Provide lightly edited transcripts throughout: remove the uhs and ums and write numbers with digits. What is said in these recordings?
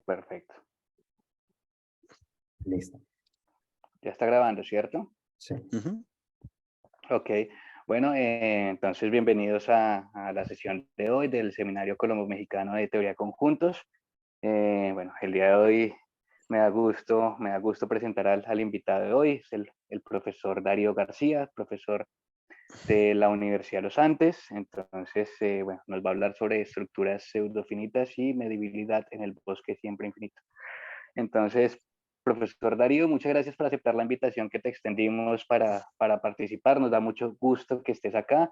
Perfecto. Listo. Ya está grabando, ¿cierto? Sí. Ok. Bueno, entonces bienvenidos a la sesión de hoy del Seminario Colombo-Mexicano de Teoría de Conjuntos. Bueno, el día de hoy me da gusto presentar al invitado de hoy, es el profesor Darío García, profesor de la Universidad de los Andes. Entonces, bueno, nos va a hablar sobre estructuras pseudofinitas y medibilidad en el bosque siempre infinito. Entonces, profesor Darío, muchas gracias por aceptar la invitación que te extendimos para participar. Nos da mucho gusto que estés acá.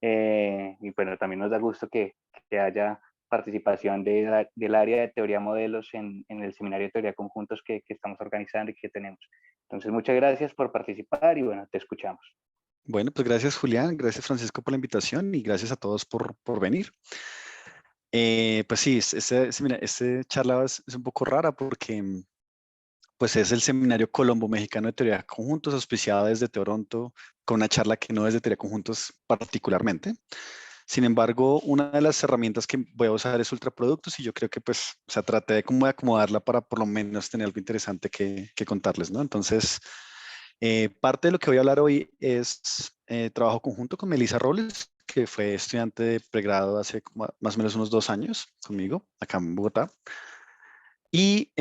Y bueno, también nos da gusto que haya participación del área de teoría modelos en el seminario de teoría conjuntos que estamos organizando y que tenemos. Entonces, muchas gracias por participar y bueno, te escuchamos. Bueno, pues gracias Julián, gracias Francisco por la invitación y gracias a todos por venir. Pues sí, mira, este charla es un poco rara porque pues es el Seminario Colombo Mexicano de Teoría de Conjuntos auspiciado desde Toronto con una charla que no es de teoría de conjuntos particularmente. Sin embargo, una de las herramientas que voy a usar es ultraproductos y yo creo que pues, o sea, traté de como de acomodarla para por lo menos tener algo interesante que contarles, ¿no? Entonces, parte de lo que voy a hablar hoy es trabajo conjunto con Melissa Robles, que fue estudiante de pregrado hace más o menos unos 2 años conmigo, acá en Bogotá. Y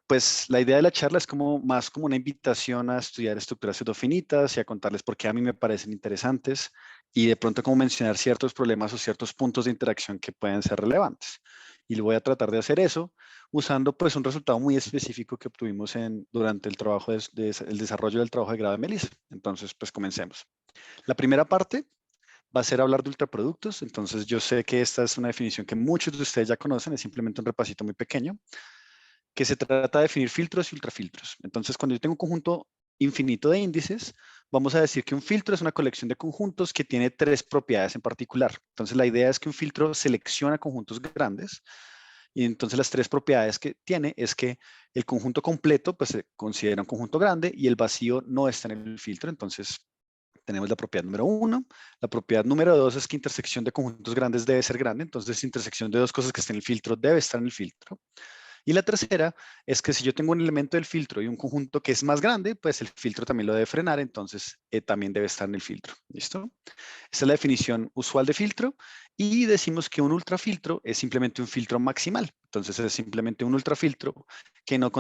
pues la idea de la charla es más como una invitación a estudiar estructuras pseudofinitas y a contarles por qué a mí me parecen interesantes y de pronto como mencionar ciertos problemas o ciertos puntos de interacción que pueden ser relevantes. Y voy a tratar de hacer eso usando pues un resultado muy específico que obtuvimos durante el trabajo el desarrollo del trabajo de grado de Melissa. Entonces pues comencemos. La primera parte va a ser hablar de ultraproductos. Entonces yo sé que esta es una definición que muchos de ustedes ya conocen, es simplemente un repasito muy pequeño que se trata de definir filtros y ultrafiltros. Entonces, cuando yo tengo un conjunto infinito de índices, vamos a decir que un filtro es una colección de conjuntos que tiene 3 propiedades en particular. Entonces, la idea es que un filtro selecciona conjuntos grandes y entonces las 3 propiedades que tiene es que el conjunto completo pues, se considera un conjunto grande y el vacío no está en el filtro. Entonces, tenemos la propiedad número 1. La propiedad número 2 es que intersección de conjuntos grandes debe ser grande. Entonces, intersección de 2 cosas que estén en el filtro debe estar en el filtro. Y la tercera es que si yo tengo un elemento del filtro y un conjunto que es más grande, pues el filtro también lo debe frenar, entonces también debe estar en el filtro. ¿Listo? Esta es la definición usual de filtro y decimos que un ultrafiltro es simplemente un filtro maximal. Entonces es simplemente un ultrafiltro que no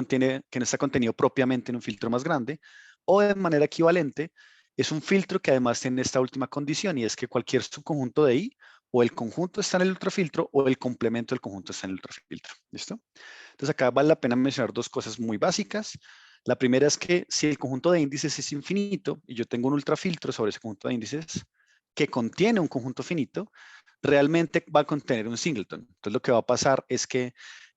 está contenido propiamente en un filtro más grande o de manera equivalente es un filtro que además tiene esta última condición y es que cualquier subconjunto de I o el conjunto está en el ultrafiltro o el complemento del conjunto está en el ultrafiltro. ¿Listo? Entonces acá vale la pena mencionar 2 cosas muy básicas. La primera es que si el conjunto de índices es infinito y yo tengo un ultrafiltro sobre ese conjunto de índices que contiene un conjunto finito, realmente va a contener un singleton. Entonces lo que va a pasar es que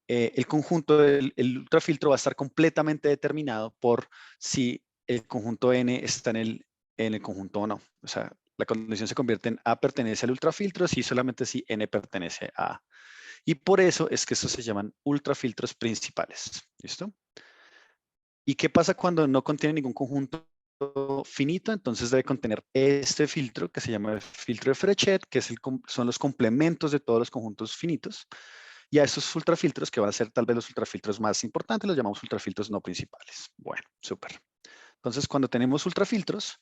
el conjunto, el ultrafiltro va a estar completamente determinado por si el conjunto n está en el conjunto o no. O sea, la condición se convierte en A pertenece al ultrafiltro si solamente si n pertenece a A. Y por eso es que estos se llaman ultrafiltros principales. ¿Listo? ¿Y qué pasa cuando no contiene ningún conjunto finito? Entonces debe contener este filtro que se llama el filtro de Frechet, que son los complementos de todos los conjuntos finitos. Y a estos ultrafiltros, que van a ser tal vez los ultrafiltros más importantes, los llamamos ultrafiltros no principales. Bueno, súper. Entonces, cuando tenemos ultrafiltros,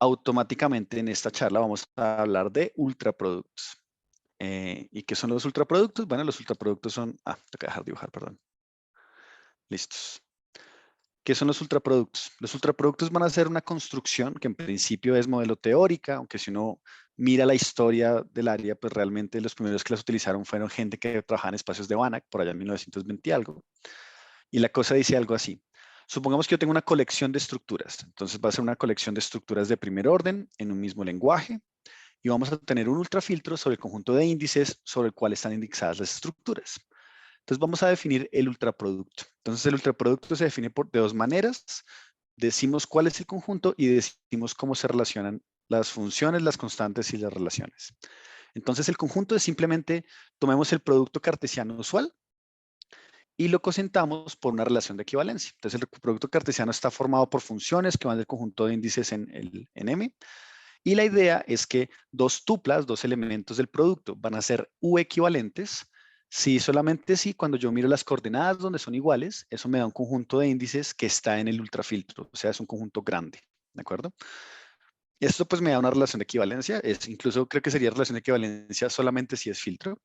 automáticamente en esta charla vamos a hablar de ultraproductos. ¿Y qué son los ultraproductos? Bueno, los ultraproductos son... tengo que dejar de dibujar, perdón. Listos. ¿Qué son los ultraproductos? Los ultraproductos van a ser una construcción que en principio es modelo teórica, aunque si uno mira la historia del área, pues realmente los primeros que las utilizaron fueron gente que trabajaba en espacios de Banach, por allá en 1920 y algo. Y la cosa dice algo así. Supongamos que yo tengo una colección de estructuras. Entonces va a ser una colección de estructuras de primer orden en un mismo lenguaje. Y vamos a tener un ultrafiltro sobre el conjunto de índices sobre el cual están indexadas las estructuras. Entonces vamos a definir el ultraproducto. Entonces el ultraproducto se define de 2 maneras. Decimos cuál es el conjunto y decimos cómo se relacionan las funciones, las constantes y las relaciones. Entonces el conjunto es simplemente, tomemos el producto cartesiano usual y lo cosentamos por una relación de equivalencia. Entonces el producto cartesiano está formado por funciones que van del conjunto de índices en M. Y la idea es que 2 tuplas, 2 elementos del producto, van a ser U equivalentes Sí, solamente sí, cuando yo miro las coordenadas donde son iguales, eso me da un conjunto de índices que está en el ultrafiltro, o sea, es un conjunto grande, ¿de acuerdo? Esto pues me da una relación de equivalencia, incluso creo que sería relación de equivalencia solamente si es filtro.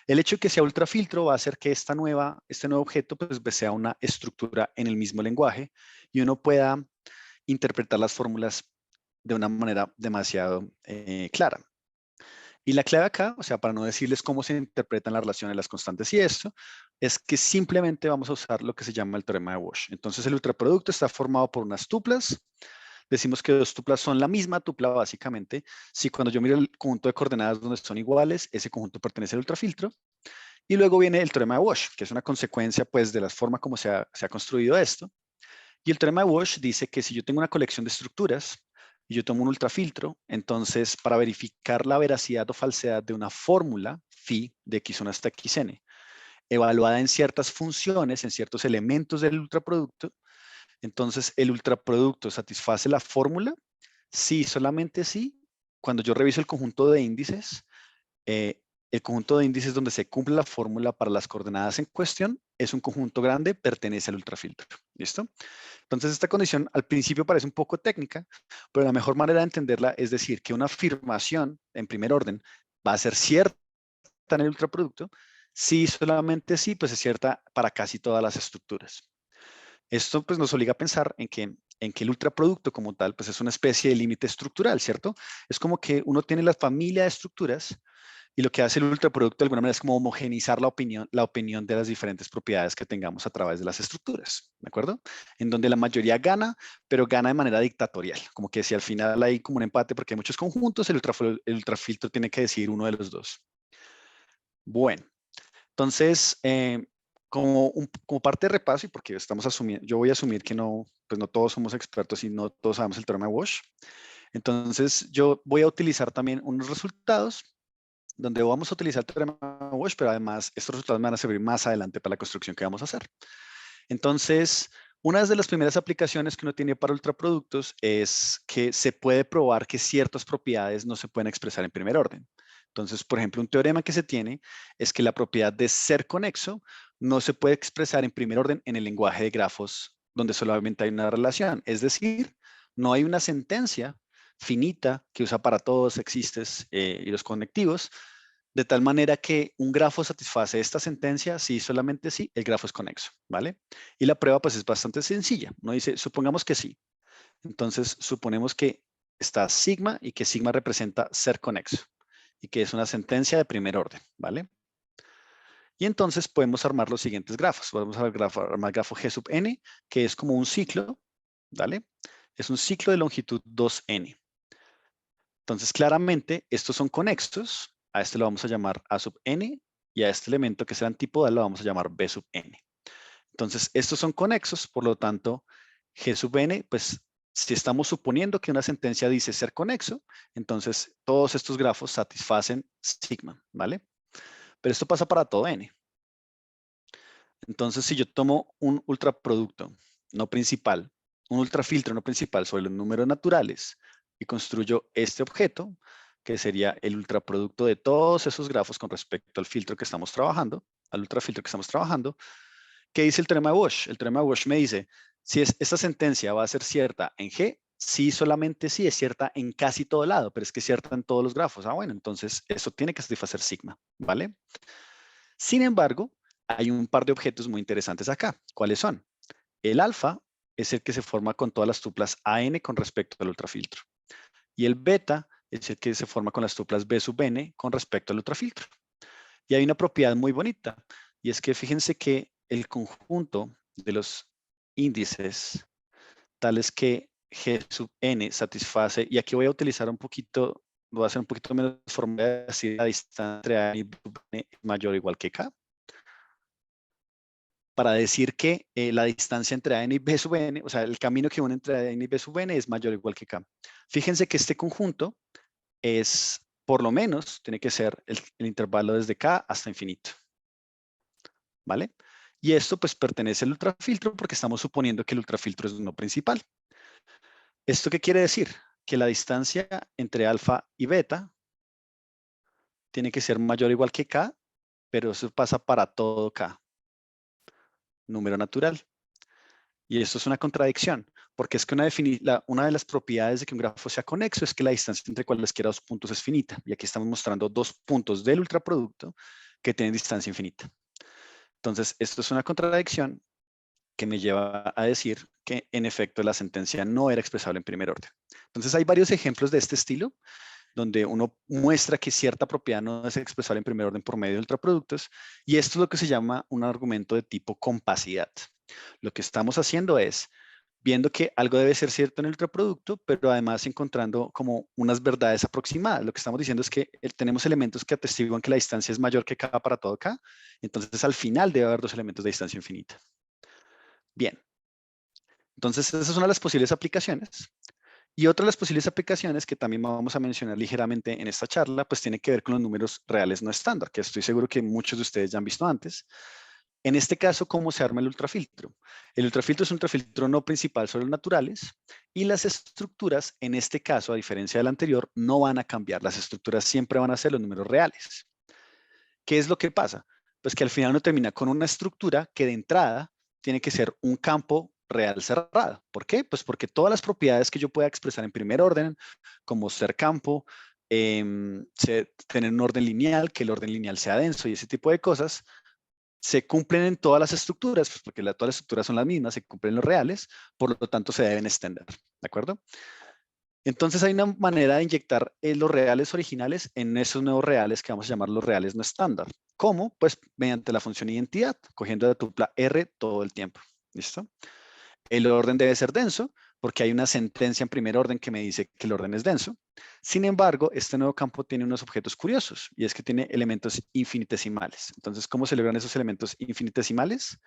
El hecho de que sea ultrafiltro va a hacer que este nuevo objeto pues sea una estructura en el mismo lenguaje y uno pueda interpretar las fórmulas de una manera demasiado clara. Y la clave acá, o sea, para no decirles cómo se interpretan las relaciones, las constantes y esto, es que simplemente vamos a usar lo que se llama el teorema de Walsh. Entonces el ultraproducto está formado por unas tuplas. Decimos que dos tuplas son la misma tupla básicamente. Si cuando yo miro el conjunto de coordenadas donde son iguales, ese conjunto pertenece al ultrafiltro. Y luego viene el teorema de Walsh, que es una consecuencia pues de la forma como se ha construido esto. Y el teorema de Walsh dice que si yo tengo una colección de estructuras y yo tomo un ultrafiltro, entonces para verificar la veracidad o falsedad de una fórmula phi de x1 hasta xn, evaluada en ciertas funciones, en ciertos elementos del ultraproducto, entonces el ultraproducto satisface la fórmula, sí, solamente sí, cuando yo reviso el conjunto de índices, eh, el conjunto de índices donde se cumple la fórmula para las coordenadas en cuestión es un conjunto grande, pertenece al ultrafiltro. ¿Listo? Entonces, esta condición al principio parece un poco técnica, pero la mejor manera de entenderla es decir que una afirmación en primer orden va a ser cierta en el ultraproducto, si solamente sí, pues es cierta para casi todas las estructuras. Esto pues nos obliga a pensar en que el ultraproducto como tal pues es una especie de límite estructural, ¿cierto? Es como que uno tiene la familia de estructuras y lo que hace el ultraproducto de alguna manera es como homogenizar la opinión de las diferentes propiedades que tengamos a través de las estructuras, ¿de acuerdo? En donde la mayoría gana, pero gana de manera dictatorial, como que si al final hay como un empate porque hay muchos conjuntos, el ultrafiltro tiene que decidir uno de los dos. Bueno, entonces, como parte de repaso, y porque estamos asumiendo, yo voy a asumir que no, pues no todos somos expertos y no todos sabemos el teorema de Walsh. Entonces, yo voy a utilizar también unos resultados donde vamos a utilizar el teorema de Walsh, pero además estos resultados me van a servir más adelante para la construcción que vamos a hacer. Entonces, una de las primeras aplicaciones que uno tiene para ultraproductos es que se puede probar que ciertas propiedades no se pueden expresar en primer orden. Entonces, por ejemplo, un teorema que se tiene es que la propiedad de ser conexo no se puede expresar en primer orden en el lenguaje de grafos donde solamente hay una relación. Es decir, no hay una sentencia finita que usa para todos existes y los conectivos, de tal manera que un grafo satisface esta sentencia si solamente sí, el grafo es conexo, ¿vale? Y la prueba pues es bastante sencilla. Uno dice, supongamos que sí. Entonces, suponemos que está sigma y que sigma representa ser conexo y que es una sentencia de primer orden, ¿vale? Y entonces podemos armar los siguientes grafos. Podemos armar el grafo G sub n, que es como un ciclo, ¿vale? Es un ciclo de longitud 2n. Entonces, claramente, estos son conexos. A este lo vamos a llamar A sub n y a este elemento que es el antipodal lo vamos a llamar B sub n. Entonces, estos son conexos, por lo tanto, G sub n, pues si estamos suponiendo que una sentencia dice ser conexo, entonces todos estos grafos satisfacen sigma, ¿vale? Pero esto pasa para todo n. Entonces, si yo tomo un ultraproducto no principal, un ultrafiltro no principal sobre los números naturales y construyo este objeto, que sería el ultraproducto de todos esos grafos con respecto al filtro que estamos trabajando, al ultrafiltro que estamos trabajando, ¿qué dice el teorema de Walsh? El teorema de Walsh me dice, si esta sentencia va a ser cierta en G, sí, solamente sí, es cierta en casi todo lado, pero es que es cierta en todos los grafos. Ah, bueno, entonces eso tiene que satisfacer sigma, ¿vale? Sin embargo, hay un par de objetos muy interesantes acá. ¿Cuáles son? El alfa es el que se forma con todas las tuplas AN con respecto al ultrafiltro. Y el beta es el que se forma con las tuplas B sub n con respecto al ultrafiltro. Y hay una propiedad muy bonita, y es que fíjense que el conjunto de los índices tales que G sub n satisface, y aquí voy a utilizar un poquito, voy a hacer un poquito menos formal de decir la distancia entre A y B sub n es mayor o igual que K, para decir que la distancia entre A y B sub n, o sea, el camino que une entre A y B sub n es mayor o igual que K. Fíjense que este conjunto es, por lo menos, tiene que ser el intervalo desde K hasta infinito. ¿Vale? Y esto pues pertenece al ultrafiltro porque estamos suponiendo que el ultrafiltro es no principal. ¿Esto qué quiere decir? Que la distancia entre alfa y beta tiene que ser mayor o igual que K pero eso pasa para todo K, número natural. Y esto es una contradicción, porque es que una de las propiedades de que un grafo sea conexo es que la distancia entre cualesquiera dos puntos es finita. Y aquí estamos mostrando dos puntos del ultraproducto que tienen distancia infinita. Entonces, esto es una contradicción que me lleva a decir que, en efecto, la sentencia no era expresable en primer orden. Entonces, hay varios ejemplos de este estilo, donde uno muestra que cierta propiedad no es expresable en primer orden por medio de ultraproductos, y esto es lo que se llama un argumento de tipo compacidad. Lo que estamos haciendo es viendo que algo debe ser cierto en el ultraproducto, pero además encontrando como unas verdades aproximadas. Lo que estamos diciendo es que tenemos elementos que atestiguan que la distancia es mayor que K para todo K, entonces al final debe haber dos elementos de distancia infinita. Bien, entonces esa es una de las posibles aplicaciones. Y otra de las posibles aplicaciones que también vamos a mencionar ligeramente en esta charla, pues tiene que ver con los números reales no estándar, que estoy seguro que muchos de ustedes ya han visto antes. En este caso, ¿cómo se arma el ultrafiltro? El ultrafiltro es un ultrafiltro no principal sobre los naturales y las estructuras, en este caso, a diferencia del anterior, no van a cambiar. Las estructuras siempre van a ser los números reales. ¿Qué es lo que pasa? Pues que al final uno termina con una estructura que de entrada tiene que ser un campo real cerrado. ¿Por qué? Pues porque todas las propiedades que yo pueda expresar en primer orden, como ser campo, tener un orden lineal, que el orden lineal sea denso y ese tipo de cosas, se cumplen en todas las estructuras, pues porque todas las estructuras son las mismas, se cumplen en los reales, por lo tanto se deben extender, ¿de acuerdo? Entonces hay una manera de inyectar los reales originales en esos nuevos reales que vamos a llamar los reales no estándar. ¿Cómo? Pues mediante la función identidad, cogiendo la tupla R todo el tiempo. ¿Listo? El orden debe ser denso porque hay una sentencia en primer orden que me dice que el orden es denso. Sin embargo, este nuevo campo tiene unos objetos curiosos y es que tiene elementos infinitesimales. Entonces, ¿cómo se logran esos elementos infinitesimales?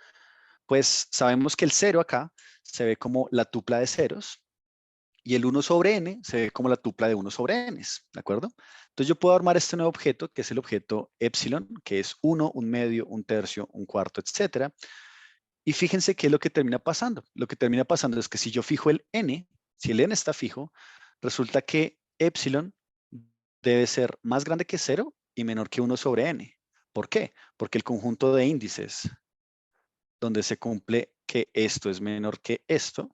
Pues sabemos que el 0 acá se ve como la tupla de ceros y el 1 sobre n se ve como la tupla de 1 sobre n, ¿de acuerdo? Entonces yo puedo armar este nuevo objeto, que es el objeto epsilon, que es 1, un medio, un tercio, un cuarto, etcétera. Y fíjense qué es lo que termina pasando. Lo que termina pasando es que si yo fijo el n, si el n está fijo, resulta que epsilon debe ser más grande que 0 y menor que 1 sobre n. ¿Por qué? Porque el conjunto de índices donde se cumple que esto es menor que esto,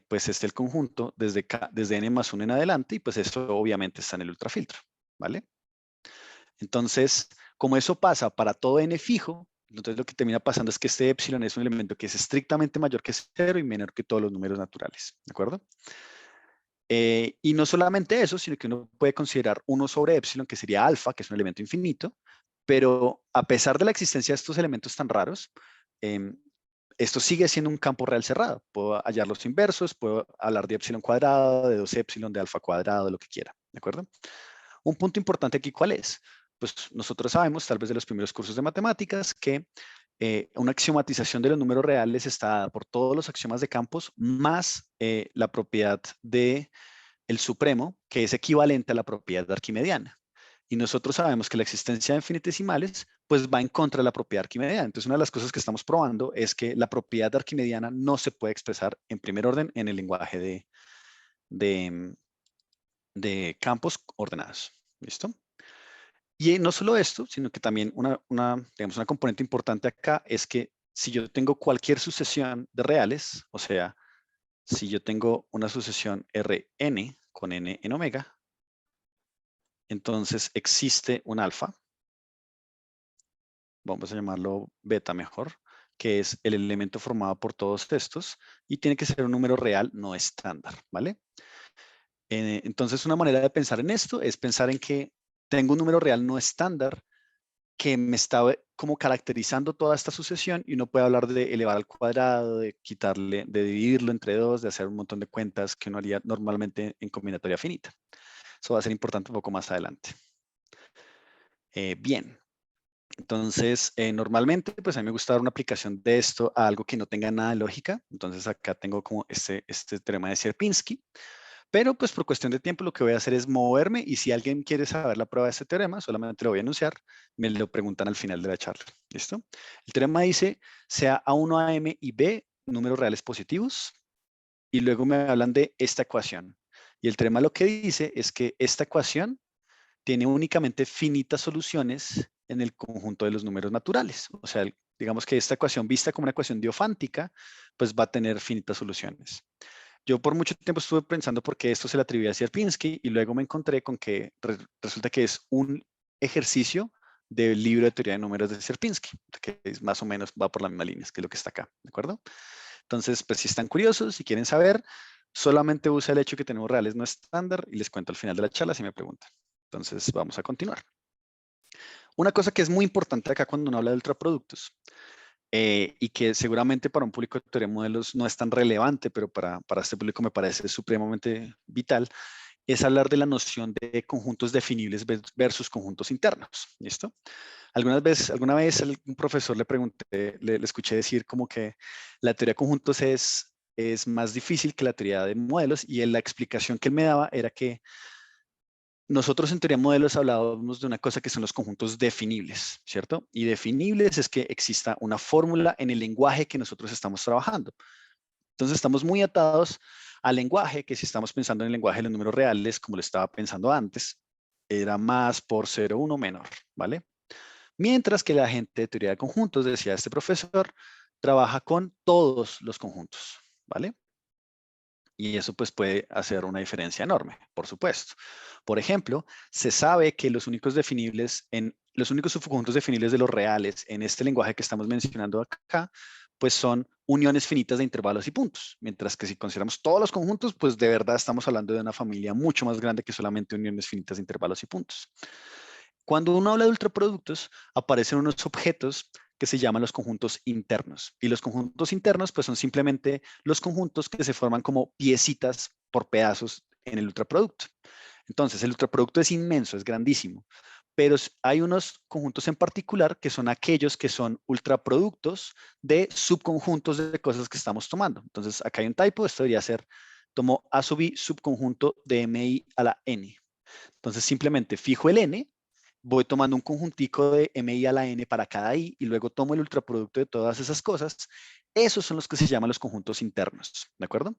pues es el conjunto desde n más 1 en adelante y pues eso obviamente está en el ultrafiltro, ¿vale? Entonces, como eso pasa para todo n fijo, entonces lo que termina pasando es que este epsilon es un elemento que es estrictamente mayor que 0 y menor que todos los números naturales, ¿de acuerdo? Y no solamente eso, sino que uno puede considerar 1 sobre epsilon, que sería alfa, que es un elemento infinito, pero a pesar de la existencia de estos elementos tan raros, esto sigue siendo un campo real cerrado. Puedo hallar los inversos, puedo hablar de epsilon cuadrado, de 2 epsilon, de alfa cuadrado, de lo que quiera, ¿de acuerdo? Un punto importante aquí, ¿cuál es? Pues nosotros sabemos, tal vez de los primeros cursos de matemáticas, que una axiomatización de los números reales está dada por todos los axiomas de campos más la propiedad de el supremo, que es equivalente a la propiedad arquimediana. Y nosotros sabemos que la existencia de infinitesimales pues va en contra de la propiedad arquimediana. Entonces, una de las cosas que estamos probando es que la propiedad arquimediana no se puede expresar en primer orden en el lenguaje de campos ordenados. ¿Listo? Y no solo esto, sino que también digamos, una componente importante acá es que si yo tengo cualquier sucesión de reales, o sea, si yo tengo una sucesión Rn con n en omega, entonces existe un alfa, vamos a llamarlo beta mejor, que es el elemento formado por todos estos y tiene que ser un número real no estándar, ¿vale? Entonces una manera de pensar en esto es pensar en que tengo un número real no estándar que me está como caracterizando toda esta sucesión y uno puede hablar de elevar al cuadrado, de quitarle, de dividirlo entre dos, de hacer un montón de cuentas que uno haría normalmente en combinatoria finita. Eso va a ser importante un poco más adelante. Bien, entonces normalmente pues a mí me gusta dar una aplicación de esto a algo que no tenga nada de lógica. Entonces acá tengo como este teorema de Sierpinski. Pero pues por cuestión de tiempo lo que voy a hacer es moverme y si alguien quiere saber la prueba de este teorema, solamente lo voy a anunciar, me lo preguntan al final de la charla. ¿Listo? El teorema dice, sea A1, AM y B números reales positivos y luego me hablan de esta ecuación. Y el teorema lo que dice es que esta ecuación tiene únicamente finitas soluciones en el conjunto de los números naturales. O sea, digamos que esta ecuación vista como una ecuación diofántica, pues va a tener finitas soluciones. Yo por mucho tiempo estuve pensando por qué esto se le atribuía a Sierpinski y luego me encontré con que resulta que es un ejercicio del libro de teoría de números de Sierpinski, que es más o menos va por la misma línea, que es lo que está acá, ¿de acuerdo? Entonces, pues si están curiosos, si quieren saber, solamente usa el hecho que tenemos reales no estándar y les cuento al final de la charla si me preguntan. Entonces, vamos a continuar. Una cosa que es muy importante acá cuando uno habla de ultraproductos y que seguramente para un público de teoría de modelos no es tan relevante, pero para este público me parece supremamente vital, es hablar de la noción de conjuntos definibles versus conjuntos internos. ¿Listo? Alguna vez un profesor le pregunté, le escuché decir como que la teoría de conjuntos es más difícil que la teoría de modelos y la explicación que él me daba era que nosotros en teoría de modelos hablábamos de una cosa que son los conjuntos definibles, ¿cierto? Y definibles es que exista una fórmula en el lenguaje que nosotros estamos trabajando. Entonces estamos muy atados al lenguaje, que si estamos pensando en el lenguaje de los números reales, como lo estaba pensando antes, era más por 0,1 menor, ¿vale? Mientras que la gente de teoría de conjuntos, decía este profesor, trabaja con todos los conjuntos, ¿vale? Y eso pues puede hacer una diferencia enorme, por supuesto. Por ejemplo, se sabe que los únicos subconjuntos definibles de los reales en este lenguaje que estamos mencionando acá, pues son uniones finitas de intervalos y puntos. Mientras que si consideramos todos los conjuntos, pues de verdad estamos hablando de una familia mucho más grande que solamente uniones finitas de intervalos y puntos. Cuando uno habla de ultraproductos, aparecen unos objetos que se llaman los conjuntos internos. Y los conjuntos internos, pues son simplemente los conjuntos que se forman como piecitas por pedazos en el ultraproducto. Entonces, el ultraproducto es inmenso, es grandísimo, pero hay unos conjuntos en particular que son aquellos que son ultraproductos de subconjuntos de cosas que estamos tomando. Entonces, acá hay un typo, esto debería ser, tomo A sub I subconjunto de MI a la N. Entonces, simplemente fijo el N, voy tomando un conjuntico de MI a la N para cada I y luego tomo el ultraproducto de todas esas cosas. Esos son los que se llaman los conjuntos internos, ¿de acuerdo?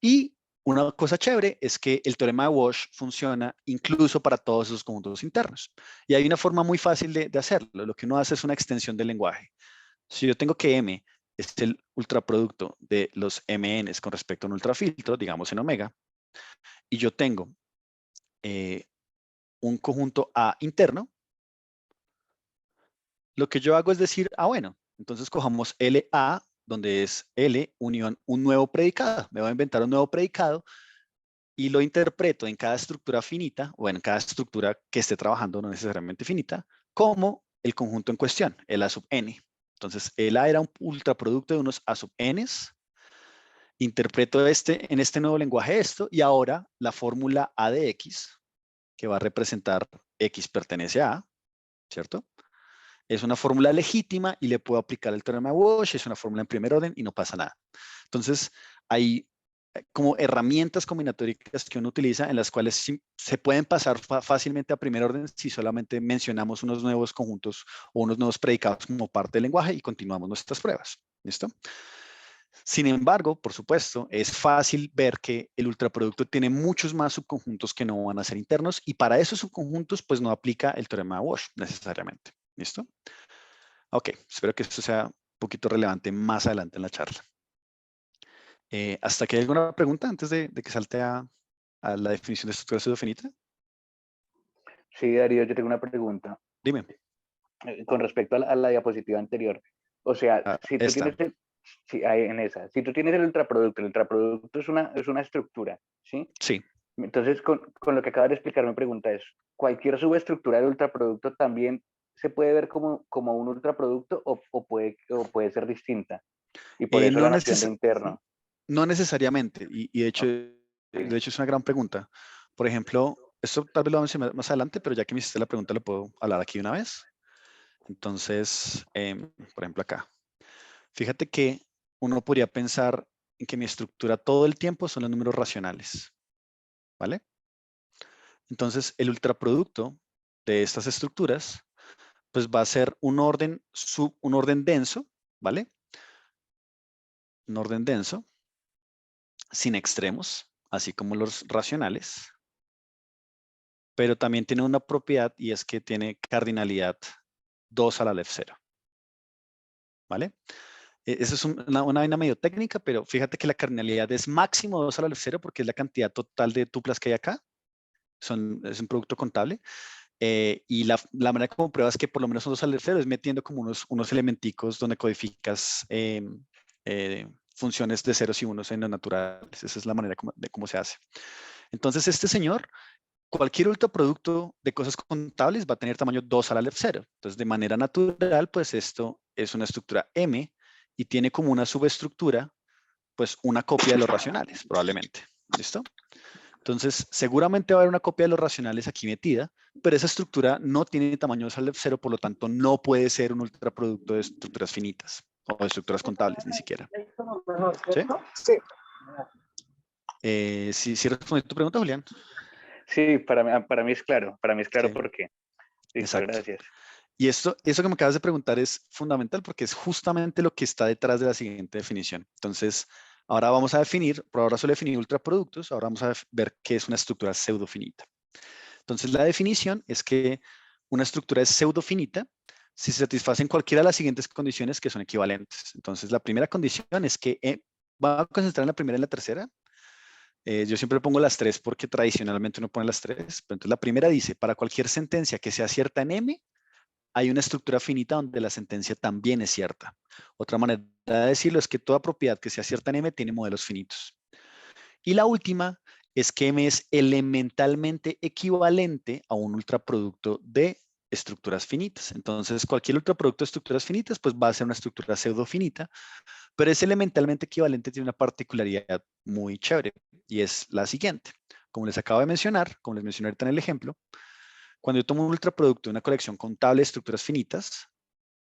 Y una cosa chévere es que el teorema de Walsh funciona incluso para todos esos conjuntos internos. Y hay una forma muy fácil de hacerlo. Lo que uno hace es una extensión del lenguaje. Si yo tengo que M es el ultraproducto de los MNs con respecto a un ultrafiltro, digamos en omega, y yo tengo un conjunto A interno, lo que yo hago es decir, bueno, entonces cojamos LA, donde es L unión un nuevo predicado. Me voy a inventar un nuevo predicado y lo interpreto en cada estructura finita, o en cada estructura que esté trabajando, no necesariamente finita, como el conjunto en cuestión, el A sub n. Entonces, el A era un ultraproducto de unos A sub n's. Interpreto en este nuevo lenguaje esto, y ahora la fórmula A de X, que va a representar X pertenece a A, ¿cierto? Es una fórmula legítima y le puedo aplicar el teorema de Walsh, es una fórmula en primer orden y no pasa nada. Entonces, hay como herramientas combinatóricas que uno utiliza en las cuales se pueden pasar fácilmente a primer orden si solamente mencionamos unos nuevos conjuntos o unos nuevos predicados como parte del lenguaje y continuamos nuestras pruebas. ¿Listo? Sin embargo, por supuesto, es fácil ver que el ultraproducto tiene muchos más subconjuntos que no van a ser internos y para esos subconjuntos pues no aplica el teorema de Walsh necesariamente. ¿Listo? Ok, espero que esto sea un poquito relevante más adelante en la charla. ¿Hasta aquí hay alguna pregunta antes de que salte a la definición de estructura pseudofinita? Sí, Darío, yo tengo una pregunta Dime. con respecto a la diapositiva anterior. O sea, si tú Esta. tienes si tú tienes el ultraproducto es una estructura, ¿sí? Sí. Entonces, con lo que acabas de explicar, mi pregunta es, ¿cualquier subestructura del ultraproducto también se puede ver como un ultraproducto o puede ser distinta? Y por eso No, la noción de interno. no necesariamente, y de hecho es una gran pregunta. Por ejemplo, esto tal vez lo vamos a mencionar más adelante, pero ya que me hiciste la pregunta, lo puedo hablar aquí una vez. Entonces, por ejemplo, acá. Fíjate que uno podría pensar en que mi estructura todo el tiempo son los números racionales, ¿vale? Entonces, el ultraproducto de estas estructuras, pues va a ser un orden denso, ¿vale? Un orden denso, sin extremos, así como los racionales. pero también tiene una propiedad y es que tiene cardinalidad 2 a la left 0. ¿Vale? Eso es una vaina medio técnica, pero fíjate que la cardinalidad es máximo 2 a la left 0 porque es la cantidad total de tuplas que hay acá. Es un producto contable. Y la manera como pruebas que por lo menos son 2 al left 0 es metiendo como unos elementicos donde codificas funciones de ceros y unos en los naturales. Esa es la manera de cómo se hace. Entonces, este señor, cualquier ultraproducto de cosas contables va a tener tamaño 2 a la left 0. Entonces, de manera natural, pues esto es una estructura M y tiene como una subestructura, pues una copia de los racionales, probablemente. ¿Listo? Entonces, seguramente va a haber una copia de los racionales aquí metida, pero esa estructura no tiene tamaño 2 al left 0, por lo tanto, no puede ser un ultraproducto de estructuras finitas o de estructuras contables, ni siquiera. ¿Sí? ¿Sí respondí tu pregunta, Julián? Sí, para mí es claro, Sí. por qué. Listo, Exacto. gracias. Y eso que me acabas de preguntar es fundamental porque es justamente lo que está detrás de la siguiente definición. Entonces, ahora vamos a definir, por ahora solo definir ultraproductos, ahora vamos a ver qué es una estructura pseudofinita. Entonces, la definición es que una estructura es pseudofinita si se satisfacen cualquiera de las siguientes condiciones que son equivalentes. Entonces, la primera condición es que va a concentrar en la primera y en la tercera. Yo siempre pongo las tres porque tradicionalmente uno pone las tres. Pero entonces, la primera dice, para cualquier sentencia que sea cierta en M, hay una estructura finita donde la sentencia también es cierta. Otra manera de decirlo es que toda propiedad que sea cierta en M tiene modelos finitos. Y la última es que M es elementalmente equivalente a un ultraproducto de estructuras finitas. Entonces, cualquier ultraproducto de estructuras finitas pues va a ser una estructura pseudofinita, pero es elementalmente equivalente, tiene una particularidad muy chévere y es la siguiente. Como les acabo de mencionar, como les mencioné ahorita en el ejemplo, cuando yo tomo un ultraproducto de una colección contable de estructuras finitas,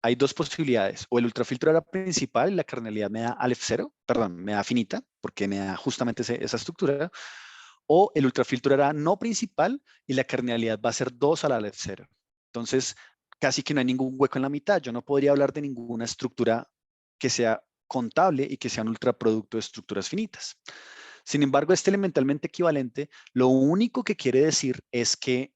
hay dos posibilidades. O el ultrafiltro era principal y la cardinalidad me da Aleph 0, perdón, me da finita, porque me da justamente esa estructura. O el ultrafiltro era no principal y la cardinalidad va a ser 2 a la Aleph 0. Entonces, casi que no hay ningún hueco en la mitad. Yo no podría hablar de ninguna estructura que sea contable y que sea un ultraproducto de estructuras finitas. Sin embargo, este elementalmente equivalente, lo único que quiere decir es que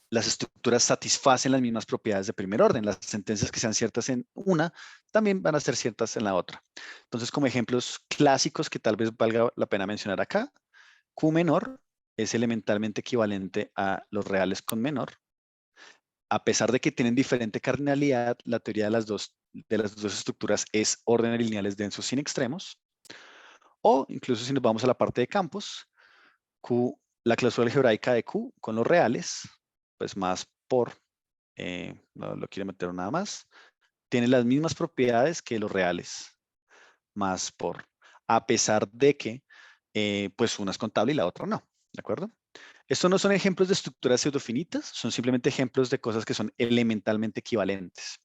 las estructuras satisfacen las mismas propiedades de primer orden. Las sentencias que sean ciertas en una también van a ser ciertas en la otra. Entonces, como ejemplos clásicos que tal vez valga la pena mencionar acá, Q menor es elementalmente equivalente a los reales con menor. A pesar de que tienen diferente cardinalidad, la teoría de las dos estructuras es órdenes lineales densos sin extremos. O incluso si nos vamos a la parte de campos, Q, la cláusula algebraica de Q con los reales, pues más por, no lo quiere meter nada más, tiene las mismas propiedades que los reales, más por, a pesar de que pues una es contable y la otra no, ¿de acuerdo? Estos no son ejemplos de estructuras pseudofinitas, son simplemente ejemplos de cosas que son elementalmente equivalentes.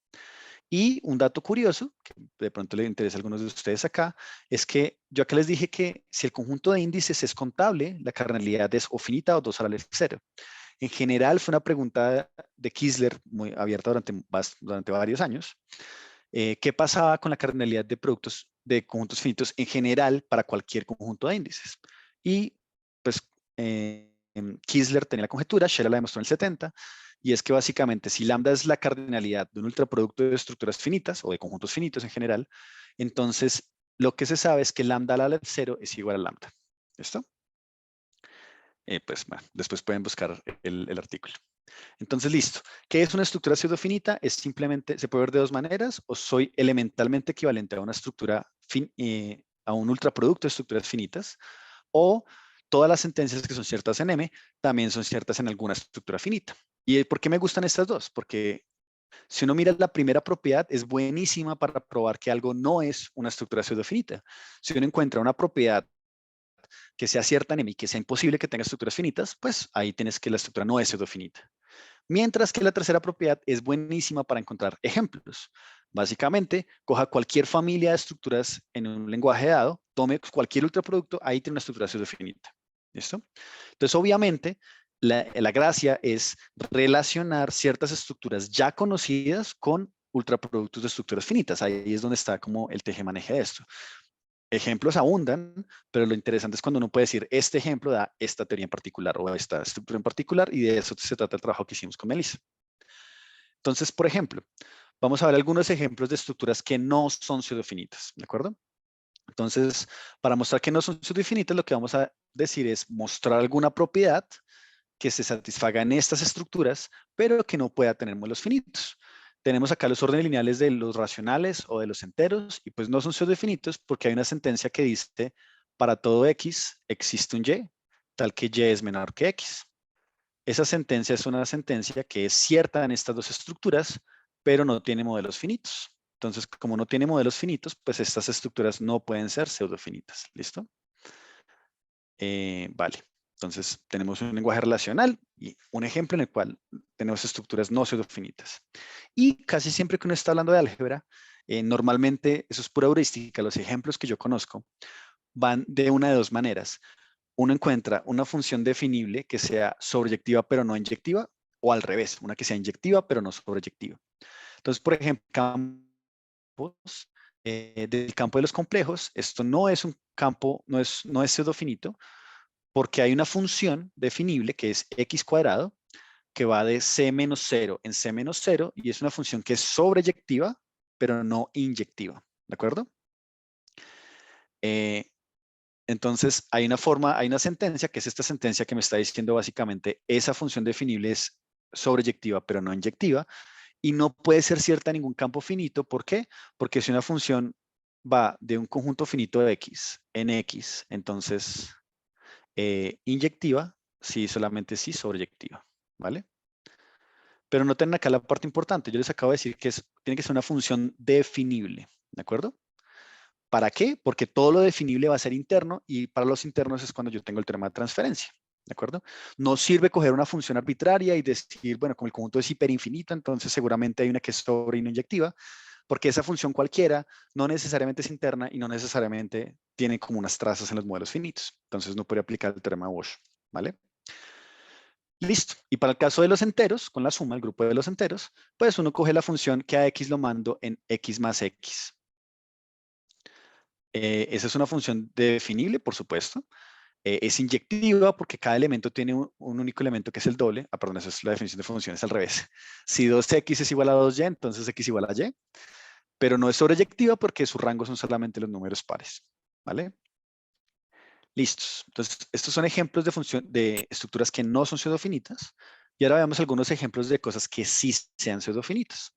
Y un dato curioso, que de pronto le interesa a algunos de ustedes acá, es que yo acá les dije que si el conjunto de índices es contable, la cardinalidad es o finita o 2 a la Aleph 0. En general fue una pregunta de Kizler muy abierta durante varios años. ¿Qué pasaba con la cardinalidad de productos de conjuntos finitos en general para cualquier conjunto de índices? Y pues Kizler tenía la conjetura, Scherer la demostró en el 70, y es que básicamente si lambda es la cardinalidad de un ultraproducto de estructuras finitas o de conjuntos finitos en general, entonces lo que se sabe es que lambda a la Aleph 0 es igual a lambda. ¿Listo? Pues bueno, después pueden buscar el artículo. Entonces, listo. ¿Qué es una estructura pseudofinita? Es simplemente, se puede ver de dos maneras, o soy elementalmente equivalente a una estructura, a un ultraproducto de estructuras finitas, o todas las sentencias que son ciertas en M también son ciertas en alguna estructura finita. ¿Y por qué me gustan estas dos? Porque si uno mira la primera propiedad, es buenísima para probar que algo no es una estructura pseudofinita. Si uno encuentra una propiedad que sea cierta en M y que sea imposible que tenga estructuras finitas, pues ahí tienes que la estructura no es pseudofinita. Mientras que la tercera propiedad es buenísima para encontrar ejemplos. Básicamente, coja cualquier familia de estructuras en un lenguaje dado, tome cualquier ultraproducto, ahí tiene una estructura pseudofinita. ¿Listo? Entonces, obviamente, la gracia es relacionar ciertas estructuras ya conocidas con ultraproductos de estructuras finitas. Ahí es donde está como el tejemaneje de esto. ejemplos abundan, pero lo interesante es cuando uno puede decir, este ejemplo da esta teoría en particular o esta estructura en particular, y de eso se trata el trabajo que hicimos con Melissa. Entonces, por ejemplo, vamos a ver algunos ejemplos de estructuras que no son pseudofinitas, ¿de acuerdo? Entonces, para mostrar que no son pseudofinitas, lo que vamos a decir es mostrar alguna propiedad que se satisfaga en estas estructuras, pero que no pueda tener modelos finitos. Tenemos acá los órdenes lineales de los racionales o de los enteros, y pues no son pseudofinitos porque hay una sentencia que dice, para todo x existe un y, tal que y es menor que x. Esa sentencia es una sentencia que es cierta en estas dos estructuras, pero no tiene modelos finitos. Entonces, como no tiene modelos finitos, pues estas estructuras no pueden ser pseudofinitas. ¿Listo? Vale. Entonces, tenemos un lenguaje relacional y un ejemplo en el cual tenemos estructuras no pseudofinitas. Y casi siempre que uno está hablando de álgebra, normalmente, eso es pura heurística, los ejemplos que yo conozco van de una de dos maneras. Uno encuentra una función definible que sea sobreyectiva pero no inyectiva, o al revés, una que sea inyectiva pero no sobreyectiva. Entonces, por ejemplo, campos, del campo de los complejos, esto no es un campo, no es pseudofinito, porque hay una función definible que es x cuadrado, que va de c menos 0 en c menos 0, y es una función que es sobreyectiva, pero no inyectiva, ¿de acuerdo? Entonces, hay una sentencia, que es esta sentencia que me está diciendo básicamente, esa función definible es sobreyectiva, pero no inyectiva, y no puede ser cierta en ningún campo finito. ¿Por qué? Porque si una función va de un conjunto finito de x en x, entonces inyectiva, sí, solamente sí sobreyectiva, ¿vale? Pero noten acá la parte importante. Yo les acabo de decir que tiene que ser una función definible, ¿de acuerdo? ¿Para qué? Porque todo lo definible va a ser interno y para los internos es cuando yo tengo el teorema de transferencia, ¿de acuerdo? No sirve coger una función arbitraria y decir, bueno, como el conjunto es hiperinfinito, entonces seguramente hay una que es sobre y no inyectiva, porque esa función cualquiera no necesariamente es interna y no necesariamente tiene como unas trazas en los modelos finitos. Entonces no podría aplicar el teorema de Bosch, ¿vale? Listo. Y para el caso de los enteros, con la suma, el grupo de los enteros, pues uno coge la función que a x lo mando en x más x. Esa es una función definible, por supuesto. Es inyectiva porque cada elemento tiene un único elemento que es el doble. Ah, perdón, esa es la definición de funciones al revés. Si 2x es igual a 2y, entonces x igual a y. Pero no es sobreyectiva porque su rango son solamente los números pares. ¿Vale? Listos. Entonces, estos son ejemplos de estructuras que no son pseudofinitas. Y ahora veamos algunos ejemplos de cosas que sí sean pseudofinitas.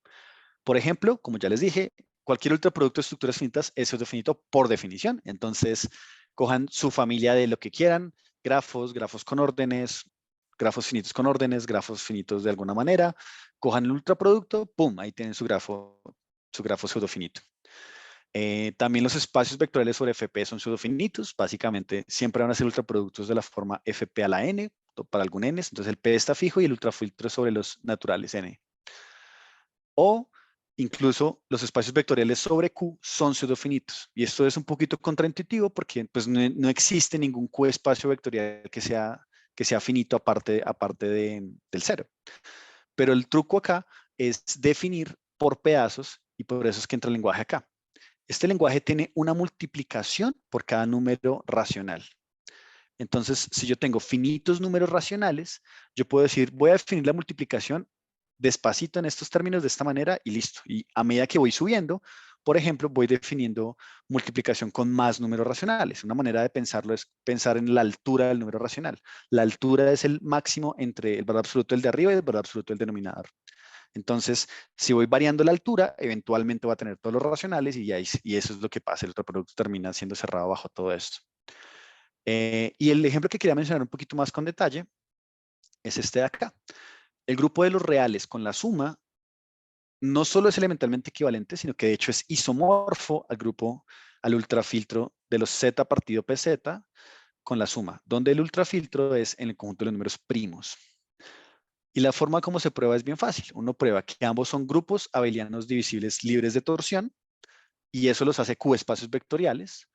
Por ejemplo, como ya les dije, cualquier ultraproducto de estructuras finitas es pseudofinito por definición. Entonces, cojan su familia de lo que quieran, grafos con órdenes, grafos finitos con órdenes, grafos finitos de alguna manera, cojan el ultraproducto, ¡pum! Ahí tienen su grafo pseudofinito. También los espacios vectoriales sobre FP son pseudofinitos. Básicamente, siempre van a ser ultraproductos de la forma FP a la N, para algún N. Entonces, el P está fijo y el ultrafiltro sobre los naturales N. O incluso los espacios vectoriales sobre Q son pseudofinitos. Y esto es un poquito contraintuitivo porque pues, no existe ningún Q espacio vectorial que sea finito aparte del cero. Pero el truco acá es definir por pedazos y por eso es que entra el lenguaje acá. Este lenguaje tiene una multiplicación por cada número racional. Entonces, si yo tengo finitos números racionales, yo puedo decir, voy a definir la multiplicación despacito en estos términos de esta manera y listo. Y a medida que voy subiendo, por ejemplo, voy definiendo multiplicación con más números racionales. Una manera de pensarlo es pensar en la altura del número racional. La altura es el máximo entre el valor absoluto del de arriba y el valor absoluto del denominador. Entonces, si voy variando la altura, eventualmente va a tener todos los racionales y eso es lo que pasa. El otro producto termina siendo cerrado bajo todo esto. Y el ejemplo que quería mencionar un poquito más con detalle es este de acá. El grupo de los reales con la suma no solo es elementalmente equivalente, sino que de hecho es isomorfo al ultrafiltro de los z partido pz con la suma, donde el ultrafiltro es en el conjunto de los números primos. Y la forma como se prueba es bien fácil. Uno prueba que ambos son grupos abelianos divisibles libres de torsión y eso los hace Q espacios vectoriales.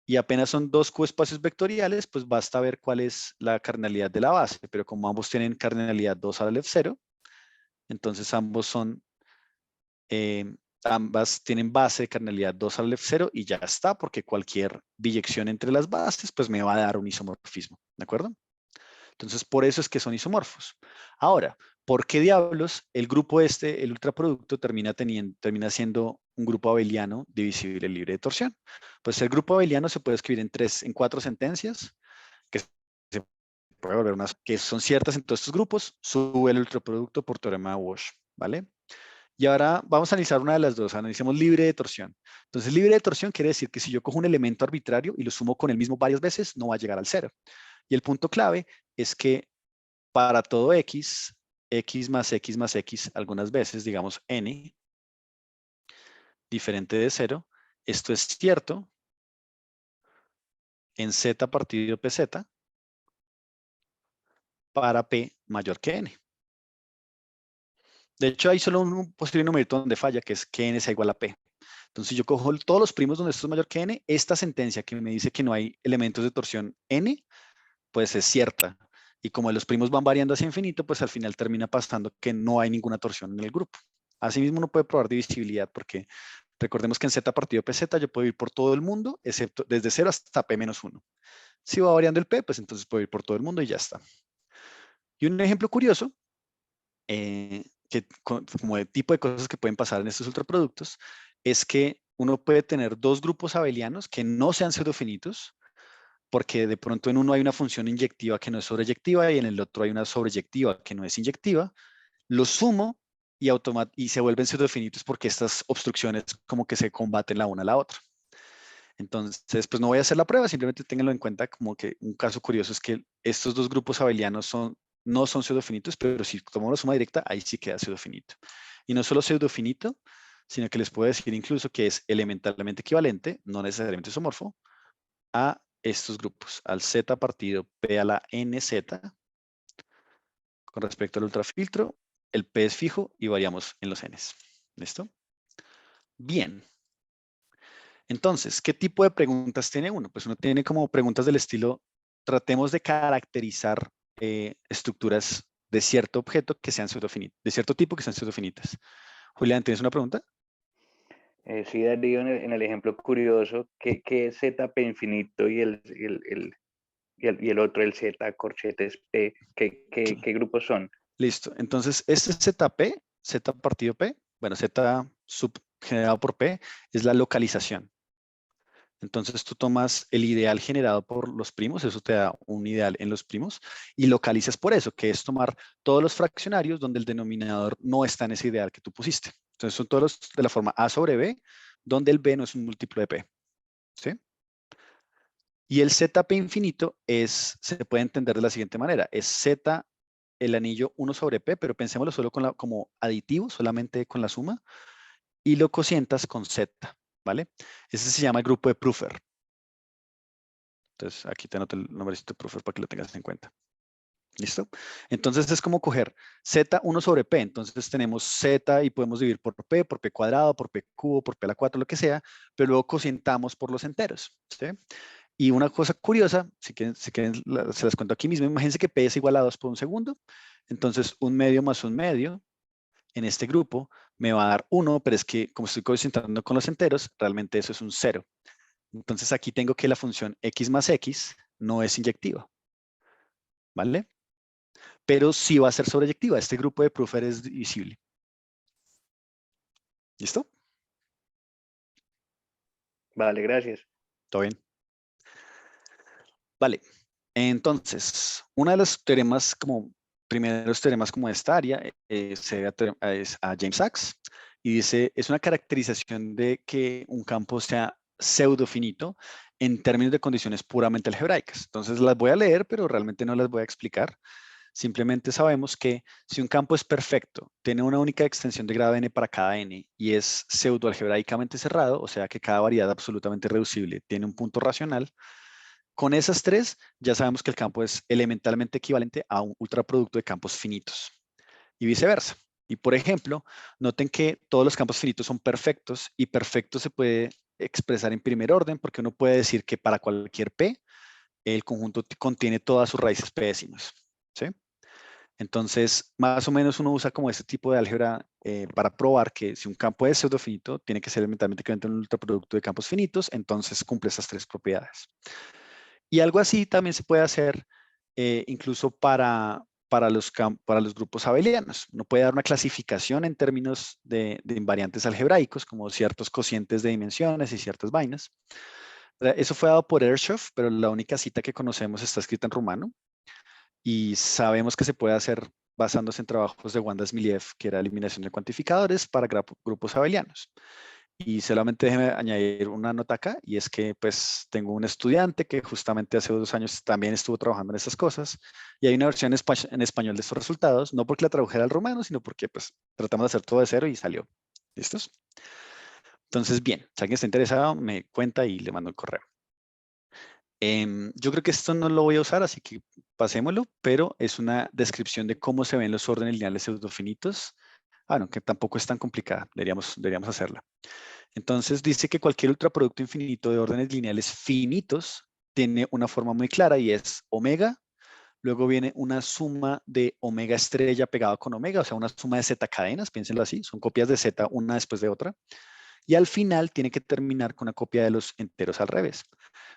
Y apenas son dos Q espacios vectoriales, pues basta ver cuál es la cardinalidad de la base. Pero como ambos tienen cardinalidad 2 al F0, entonces ambos son ambas tienen base de cardinalidad 2 al F0 y ya está, porque cualquier biyección entre las bases pues me va a dar un isomorfismo, ¿de acuerdo? Entonces, por eso es que son isomorfos. Ahora, ¿por qué diablos el grupo el ultraproducto, termina siendo un grupo abeliano divisible libre de torsión? Pues el grupo abeliano se puede escribir en 4 sentencias, que se puede volver que son ciertas en todos estos grupos, sube el ultraproducto por teorema de Walsh, ¿vale? Y ahora vamos a analizar una de las dos, analicemos libre de torsión. Entonces, libre de torsión quiere decir que si yo cojo un elemento arbitrario y lo sumo con el mismo varias veces, no va a llegar al cero. Y el punto clave es que para todo x, x más x, algunas veces, digamos n, diferente de cero, esto es cierto en z partido pz para p mayor que n. De hecho, hay solo un posible numerito donde falla, que es que n sea igual a p. Entonces, si yo cojo todos los primos donde esto es mayor que n, esta sentencia que me dice que no hay elementos de torsión n, pues es cierta. Y como los primos van variando hacia infinito, pues al final termina pasando que no hay ninguna torsión en el grupo. Asimismo, uno puede probar divisibilidad porque recordemos que en z partido pz yo puedo ir por todo el mundo, excepto desde 0 hasta p menos 1. Si va variando el p, pues entonces puedo ir por todo el mundo y ya está. Y un ejemplo curioso, como de tipo de cosas que pueden pasar en estos ultraproductos, es que uno puede tener dos grupos abelianos que no sean pseudofinitos, porque de pronto en uno hay una función inyectiva que no es sobreyectiva y en el otro hay una sobreyectiva que no es inyectiva, los sumo y se vuelven pseudofinitos porque estas obstrucciones como que se combaten la una a la otra. Entonces, pues no voy a hacer la prueba, simplemente ténganlo en cuenta como que un caso curioso es que estos dos grupos abelianos no son pseudofinitos, pero si tomo la suma directa, ahí sí queda pseudofinito. Y no solo pseudofinito, sino que les puedo decir incluso que es elementalmente equivalente, no necesariamente isomorfo, a estos grupos, al z partido p a la nz, con respecto al ultrafiltro, el p es fijo y variamos en los n's. ¿Listo? Bien. Entonces, ¿qué tipo de preguntas tiene uno? Pues uno tiene como preguntas del estilo, tratemos de caracterizar estructuras de cierto objeto que sean pseudofinitas, de cierto tipo que sean pseudofinitas. Julián, ¿tienes una pregunta? Sí, Darío, en el ejemplo curioso, ¿qué es ZP infinito y el otro, el Z corchetes P? ¿Qué grupos son? Listo. Entonces, este ZP, Z partido P, bueno, Z generado por P, es la localización. Entonces tú tomas el ideal generado por los primos, eso te da un ideal en los primos, y localizas por eso, que es tomar todos los fraccionarios donde el denominador no está en ese ideal que tú pusiste. Entonces son todos los de la forma A sobre B, donde el B no es un múltiplo de P. ¿Sí? Y el ZP infinito se puede entender de la siguiente manera. Es Z el anillo 1 sobre P, pero pensémoslo solo como aditivo, solamente con la suma, y lo cocientas con Z, ¿vale? Ese se llama el grupo de Prüfer. Entonces, aquí te anoto el nombrecito de Prüfer para que lo tengas en cuenta. ¿Listo? Entonces, es como coger Z1 sobre P. Entonces, tenemos Z y podemos dividir por P cuadrado, por P cubo, por P a la 4, lo que sea, pero luego cocientamos por los enteros. ¿Sí? Y una cosa curiosa, si quieren, se las cuento aquí mismo. Imagínense que P es igual a 2 por un segundo. Entonces, 1/2 más 1/2 en este grupo me va a dar 1, pero es que como estoy cocientando con los enteros, realmente eso es un 0. Entonces aquí tengo que la función x más x no es inyectiva, ¿vale? Pero sí va a ser sobreyectiva. Este grupo de Prüfer es divisible. ¿Listo? Vale, gracias. ¿Todo bien? Vale. Entonces, uno de los teoremas primeros teoremas como de esta área se debe a James Sachs y dice, es una caracterización de que un campo sea pseudofinito en términos de condiciones puramente algebraicas. Entonces las voy a leer, pero realmente no las voy a explicar. Simplemente sabemos que si un campo es perfecto, tiene una única extensión de grado n para cada n y es pseudoalgebraicamente cerrado, o sea que cada variedad absolutamente reducible tiene un punto racional, con esas tres ya sabemos que el campo es elementalmente equivalente a un ultraproducto de campos finitos y viceversa. Y por ejemplo, noten que todos los campos finitos son perfectos y perfecto se puede expresar en primer orden porque uno puede decir que para cualquier p, el conjunto contiene todas sus raíces p décimas. ¿Sí? Entonces, más o menos uno usa como este tipo de álgebra para probar que si un campo es pseudofinito, tiene que ser elementalmente equivalente a un ultraproducto de campos finitos, entonces cumple esas tres propiedades. Y algo así también se puede hacer incluso para los grupos abelianos. Uno puede dar una clasificación en términos de invariantes algebraicos, como ciertos cocientes de dimensiones y ciertas vainas. Eso fue dado por Ershoff, pero la única cita que conocemos está escrita en rumano y sabemos que se puede hacer basándose en trabajos de Wanda Smiliev, que era eliminación de cuantificadores para grupos abelianos. Y solamente déjeme añadir una nota acá, y es que pues tengo un estudiante que justamente hace 2 años también estuvo trabajando en estas cosas, y hay una versión en español de estos resultados, no porque la tradujera al rumano, sino porque pues tratamos de hacer todo de cero y salió. ¿Listos? Entonces, bien, si alguien está interesado, me cuenta y le mando el correo. Yo creo que esto no lo voy a usar, así que pasémoslo, pero es una descripción de cómo se ven los órdenes lineales pseudofinitos. Ah, no, que tampoco es tan complicada, deberíamos hacerla. Entonces dice que cualquier ultraproducto infinito de órdenes lineales finitos tiene una forma muy clara y es omega, luego viene una suma de omega estrella pegado con omega, o sea, una suma de z cadenas, piénsenlo así, son copias de z una después de otra, y al final tiene que terminar con una copia de los enteros al revés.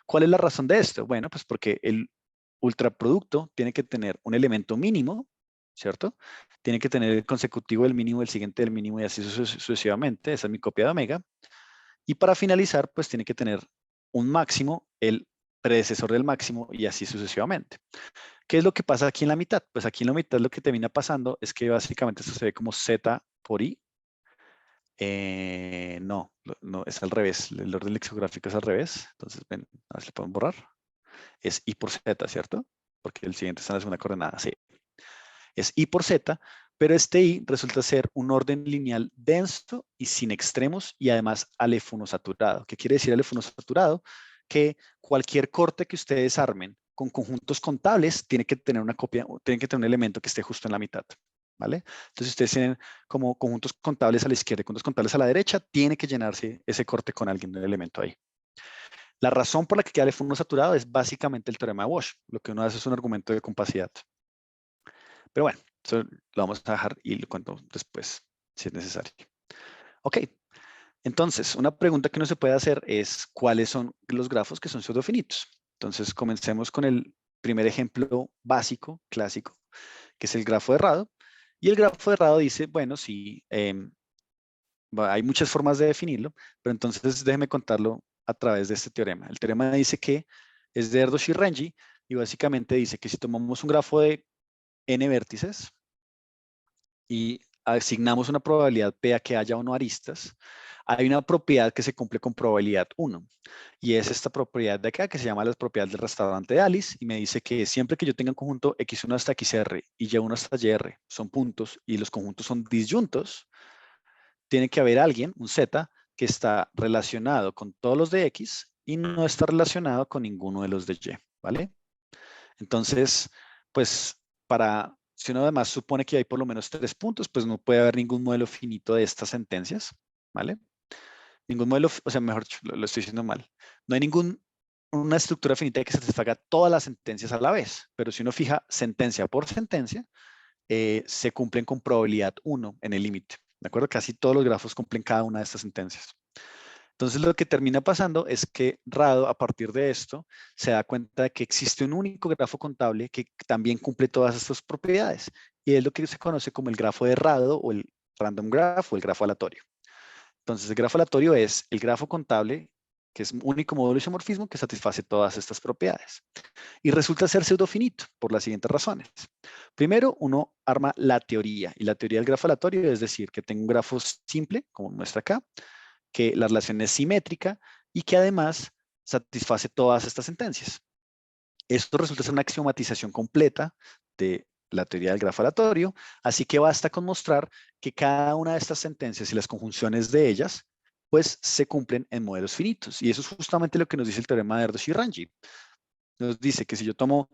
¿Cuál es la razón de esto? Bueno, pues porque el ultraproducto tiene que tener un elemento mínimo, ¿cierto? Tiene que tener el consecutivo del mínimo, el siguiente del mínimo y así sucesivamente. Esa es mi copia de omega. Y para finalizar, pues tiene que tener un máximo, el predecesor del máximo y así sucesivamente. ¿Qué es lo que pasa aquí en la mitad? Pues aquí en la mitad lo que termina pasando es que básicamente esto se ve como z por i. No, no, es al revés. El orden lexicográfico es al revés. Entonces, ven, a ver si lo podemos borrar. Es i por z, ¿cierto? Porque el siguiente está en la segunda coordenada, sí. Es i por z, pero este i resulta ser un orden lineal denso y sin extremos y además alefono saturado. ¿Qué quiere decir alefono saturado? Que cualquier corte que ustedes armen con conjuntos contables tiene que tener una copia, tiene que tener un elemento que esté justo en la mitad. ¿Vale? Entonces, ustedes tienen como conjuntos contables a la izquierda y conjuntos contables a la derecha, tiene que llenarse ese corte con algún elemento ahí. La razón por la que queda el fondo saturado es básicamente el teorema de Wash. Lo que uno hace es un argumento de compacidad. Pero bueno, eso lo vamos a dejar y lo cuento después, si es necesario. Ok, entonces, una pregunta que uno se puede hacer es ¿cuáles son los grafos que son pseudofinitos? Entonces, comencemos con el primer ejemplo básico, clásico, que es el grafo de Rado. Y el grafo de Rado dice, bueno, sí, hay muchas formas de definirlo, pero entonces déjeme contarlo a través de este teorema. El teorema dice que es de Erdős-Renyi y básicamente dice que si tomamos un grafo de n vértices y asignamos una probabilidad P a que haya o no aristas, hay una propiedad que se cumple con probabilidad 1. Y es esta propiedad de acá que se llama la propiedad del restaurante de Alice y me dice que siempre que yo tenga un conjunto x1 hasta xr y y1 hasta yr son puntos y los conjuntos son disyuntos, tiene que haber alguien, un z, que está relacionado con todos los de x y no está relacionado con ninguno de los de y, ¿vale? Entonces, pues si uno además supone que hay por lo menos 3 puntos, pues no puede haber ningún modelo finito de estas sentencias, ¿vale? Ningún modelo, o sea, mejor dicho, lo estoy diciendo mal. No hay una estructura finita que satisfaga todas las sentencias a la vez, pero si uno fija sentencia por sentencia, se cumplen con probabilidad 1 en el límite. ¿De acuerdo? Casi todos los grafos cumplen cada una de estas sentencias. Entonces lo que termina pasando es que Rado, a partir de esto, se da cuenta de que existe un único grafo contable que también cumple todas estas propiedades. Y es lo que se conoce como el grafo de Rado o el random graph o el grafo aleatorio. Entonces el grafo aleatorio es el grafo contable que es un único módulo isomorfismo que satisface todas estas propiedades. Y resulta ser pseudofinito por las siguientes razones. Primero, uno arma la teoría. Y la teoría del grafo aleatorio es decir, que tengo un grafo simple, como muestra acá, que la relación es simétrica y que además satisface todas estas sentencias. Esto resulta ser una axiomatización completa de la teoría del grafo aleatorio, así que basta con mostrar que cada una de estas sentencias y las conjunciones de ellas pues se cumplen en modelos finitos. Y eso es justamente lo que nos dice el teorema de Erdős-Renyi. Nos dice que si yo tomo,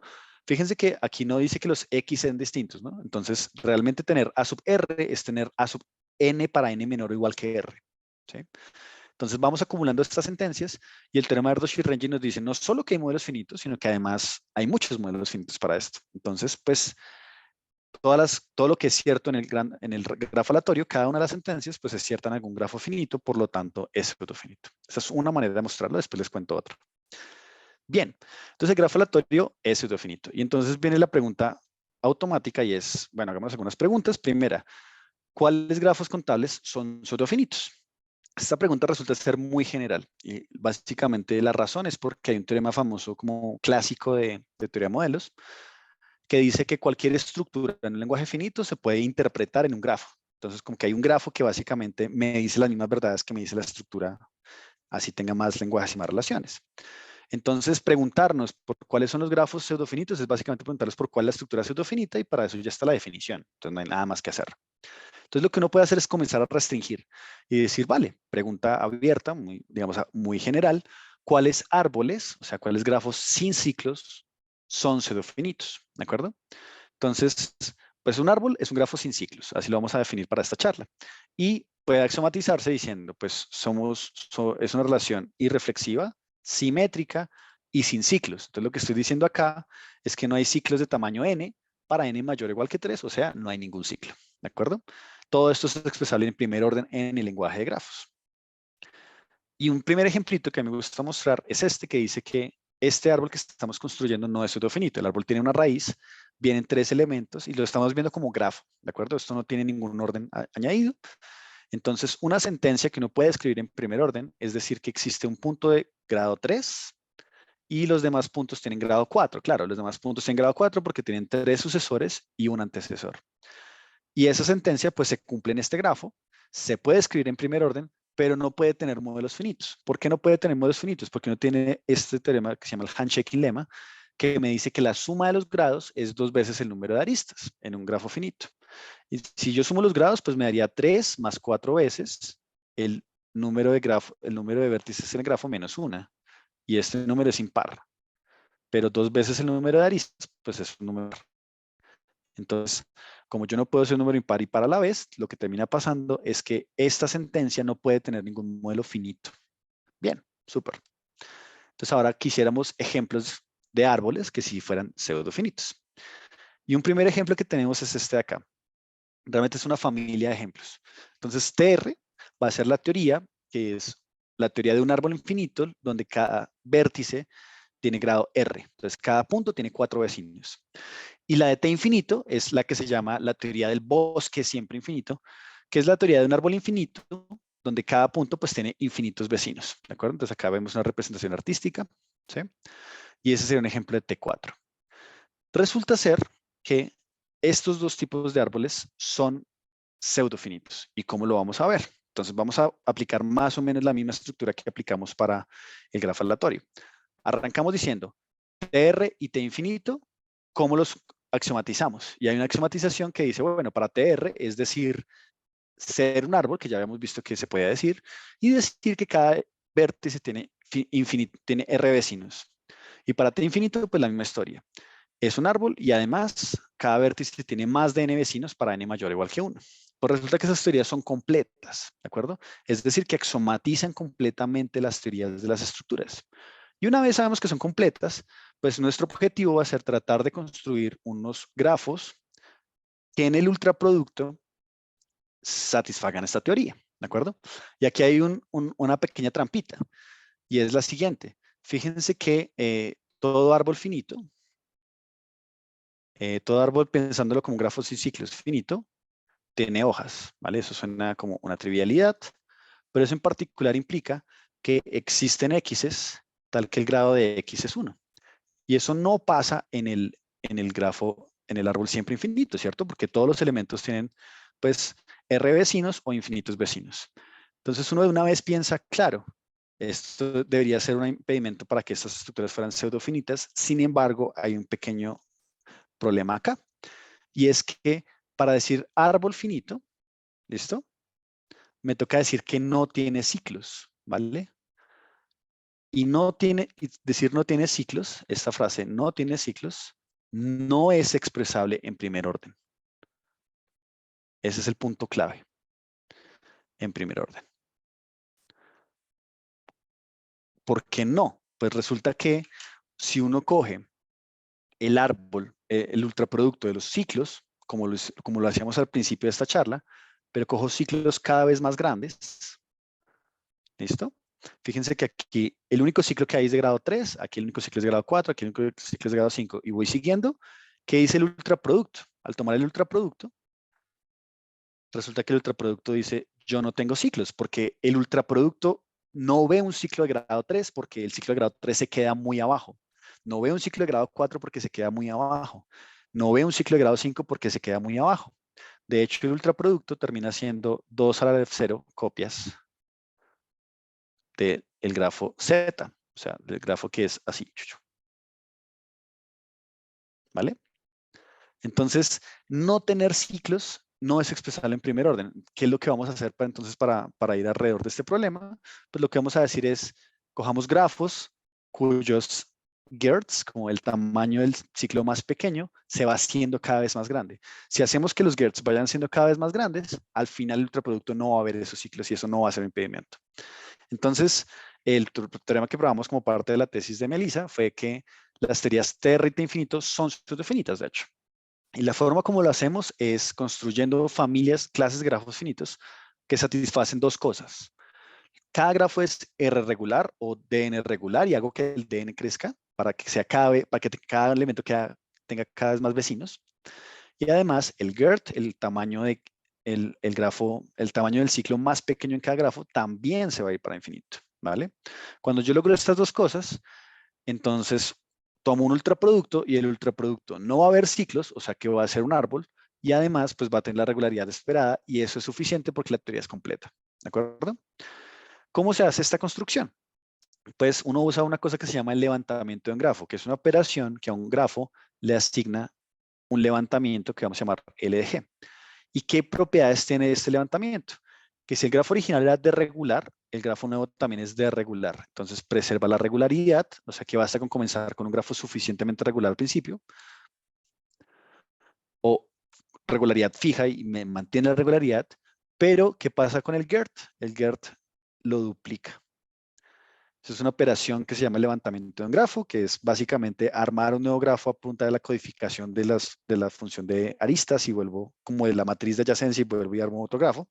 fíjense que aquí no dice que los X sean distintos, ¿no? Entonces, realmente tener A sub R es tener A sub N para N menor o igual que R, ¿sí? Entonces vamos acumulando estas sentencias y el teorema de Erdős-Renyi nos dice no solo que hay modelos finitos, sino que además hay muchos modelos finitos para esto. Entonces, pues, todo lo que es cierto en el grafo aleatorio, cada una de las sentencias, pues es cierta en algún grafo finito, por lo tanto es pseudofinito. Esa es una manera de mostrarlo, después les cuento otra. Bien, entonces el grafo aleatorio es pseudofinito. Y entonces viene la pregunta automática y es, bueno, hagamos algunas preguntas. Primera, ¿cuáles grafos contables son pseudofinitos? Esta pregunta resulta ser muy general y básicamente la razón es porque hay un teorema famoso como clásico de teoría de modelos que dice que cualquier estructura en un lenguaje finito se puede interpretar en un grafo. Entonces, como que hay un grafo que básicamente me dice las mismas verdades que me dice la estructura, así tenga más lenguajes y más relaciones. Entonces, preguntarnos por cuáles son los grafos pseudofinitos es básicamente preguntarles por cuál es la estructura pseudоfinita y para eso ya está la definición. Entonces, no hay nada más que hacer. Entonces, lo que uno puede hacer es comenzar a restringir y decir, vale, pregunta abierta, muy, digamos, muy general, ¿cuáles árboles, o sea, cuáles grafos sin ciclos son pseudofinitos? ¿De acuerdo? Entonces, pues un árbol es un grafo sin ciclos, así lo vamos a definir para esta charla. Y puede axiomatizarse diciendo, pues es una relación irreflexiva, simétrica y sin ciclos. Entonces, lo que estoy diciendo acá es que no hay ciclos de tamaño n para n mayor o igual que 3, o sea, no hay ningún ciclo. ¿De acuerdo? Todo esto es expresable en primer orden en el lenguaje de grafos. Y un primer ejemplito que me gusta mostrar es este que dice que este árbol que estamos construyendo no es pseudofinito. El árbol tiene una raíz, vienen 3 elementos y lo estamos viendo como grafo, ¿de acuerdo? Esto no tiene ningún orden añadido. Entonces, una sentencia que uno puede escribir en primer orden es decir que existe un punto de grado 3 y los demás puntos tienen grado 4. Claro, los demás puntos tienen grado 4 porque tienen 3 sucesores y un antecesor. Y esa sentencia pues se cumple en este grafo, se puede escribir en primer orden, pero no puede tener modelos finitos. ¿Por qué no puede tener modelos finitos? Porque no tiene este teorema que se llama el handshaking lemma, que me dice que la suma de los grados es 2 veces el número de aristas en un grafo finito. Y si yo sumo los grados, pues me daría 3 más 4 veces el número de vértices en el grafo menos 1. Y este número es impar. Pero 2 veces el número de aristas, pues es un número. Entonces, como yo no puedo ser un número impar y par a la vez, lo que termina pasando es que esta sentencia no puede tener ningún modelo finito. Bien, súper. Entonces ahora quisiéramos ejemplos de árboles que sí fueran pseudofinitos. Y un primer ejemplo que tenemos es este de acá. Realmente es una familia de ejemplos. Entonces TR va a ser la teoría, que es la teoría de un árbol infinito, donde cada vértice tiene grado R. Entonces cada punto tiene 4 vecinos. Y la de T infinito es la que se llama la teoría del bosque siempre infinito, que es la teoría de un árbol infinito donde cada punto pues tiene infinitos vecinos, ¿de acuerdo? Entonces acá vemos una representación artística, ¿sí? Y ese sería un ejemplo de T4. Resulta ser que estos dos tipos de árboles son pseudofinitos. ¿Y cómo lo vamos a ver? Entonces vamos a aplicar más o menos la misma estructura que aplicamos para el grafo aleatorio. Arrancamos diciendo TR y T infinito, ¿cómo los axiomatizamos? Y hay una axiomatización que dice, bueno, para TR es decir, ser un árbol, que ya habíamos visto que se puede decir, y decir que cada vértice tiene, tiene R vecinos. Y para T infinito, pues la misma historia. Es un árbol y además cada vértice tiene más de n vecinos para n mayor o igual que 1. Pues resulta que esas teorías son completas, ¿de acuerdo? Es decir, que axiomatizan completamente las teorías de las estructuras. Y una vez sabemos que son completas, pues nuestro objetivo va a ser tratar de construir unos grafos que en el ultraproducto satisfagan esta teoría, ¿de acuerdo? Y aquí hay una pequeña trampita, y es la siguiente. Fíjense que todo árbol pensándolo como un grafo sin ciclos finito, tiene hojas, ¿vale? Eso suena como una trivialidad, pero eso en particular implica que existen x's tal que el grado de x es 1. Y eso no pasa en el grafo, en el árbol siempre infinito, ¿cierto? Porque todos los elementos tienen, pues, R vecinos o infinitos vecinos. Entonces uno de una vez piensa, claro, esto debería ser un impedimento para que estas estructuras fueran pseudofinitas. Sin embargo, hay un pequeño problema acá. Y es que para decir árbol finito, ¿listo? Me toca decir que no tiene ciclos, ¿vale? Y decir no tiene ciclos, esta frase no tiene ciclos, no es expresable en primer orden. Ese es el punto clave, en primer orden. ¿Por qué no? Pues resulta que si uno coge el árbol, el ultraproducto de los ciclos, como lo hacíamos al principio de esta charla, pero cojo ciclos cada vez más grandes. ¿Listo? Fíjense que aquí el único ciclo que hay es de grado 3, aquí el único ciclo es de grado 4, aquí el único ciclo es de grado 5, y voy siguiendo. ¿Qué dice el ultraproducto? Al tomar el ultraproducto, resulta que el ultraproducto dice, yo no tengo ciclos, porque el ultraproducto no ve un ciclo de grado 3 porque el ciclo de grado 3 se queda muy abajo. No ve un ciclo de grado 4 porque se queda muy abajo. No ve un ciclo de grado 5 porque se queda muy abajo. De hecho, el ultraproducto termina siendo 2 a la F0 copias del grafo Z, o sea, del grafo que es así. ¿Vale? Entonces, no tener ciclos no es expresarlo en primer orden. ¿Qué es lo que vamos a hacer para ir alrededor de este problema? Pues lo que vamos a decir es, cojamos grafos cuyos GERTs, como el tamaño del ciclo más pequeño, se va haciendo cada vez más grande. Si hacemos que los GERTs vayan siendo cada vez más grandes, al final el ultraproducto no va a haber esos ciclos y eso no va a ser un impedimento. Entonces, el teorema que probamos como parte de la tesis de Melissa fue que las teorías T de infinito son pseudofinitas, de hecho. Y la forma como lo hacemos es construyendo familias, clases de grafos finitos que satisfacen dos cosas. Cada grafo es R regular o DN regular y hago que el DN crezca para que cada elemento tenga cada vez más vecinos. Y además el GERT, el tamaño el tamaño del ciclo más pequeño en cada grafo también se va a ir para infinito, ¿vale? Cuando yo logro estas dos cosas, entonces tomo un ultraproducto y el ultraproducto no va a haber ciclos, o sea que va a ser un árbol, y además pues va a tener la regularidad esperada y eso es suficiente porque la teoría es completa, ¿de acuerdo? ¿Cómo se hace esta construcción? Pues uno usa una cosa que se llama el levantamiento de un grafo, que es una operación que a un grafo le asigna un levantamiento que vamos a llamar L de G. ¿Y qué propiedades tiene este levantamiento? Que si el grafo original era de regular, el grafo nuevo también es de regular. Entonces preserva la regularidad, o sea que basta con comenzar con un grafo suficientemente regular al principio, o regularidad fija y me mantiene la regularidad, pero ¿qué pasa con el GERT? El GERT lo duplica. Es una operación que se llama levantamiento de un grafo, que es básicamente armar un nuevo grafo a punta de la codificación de la función de aristas y vuelvo como de la matriz de adyacencia y vuelvo y armo otro grafo.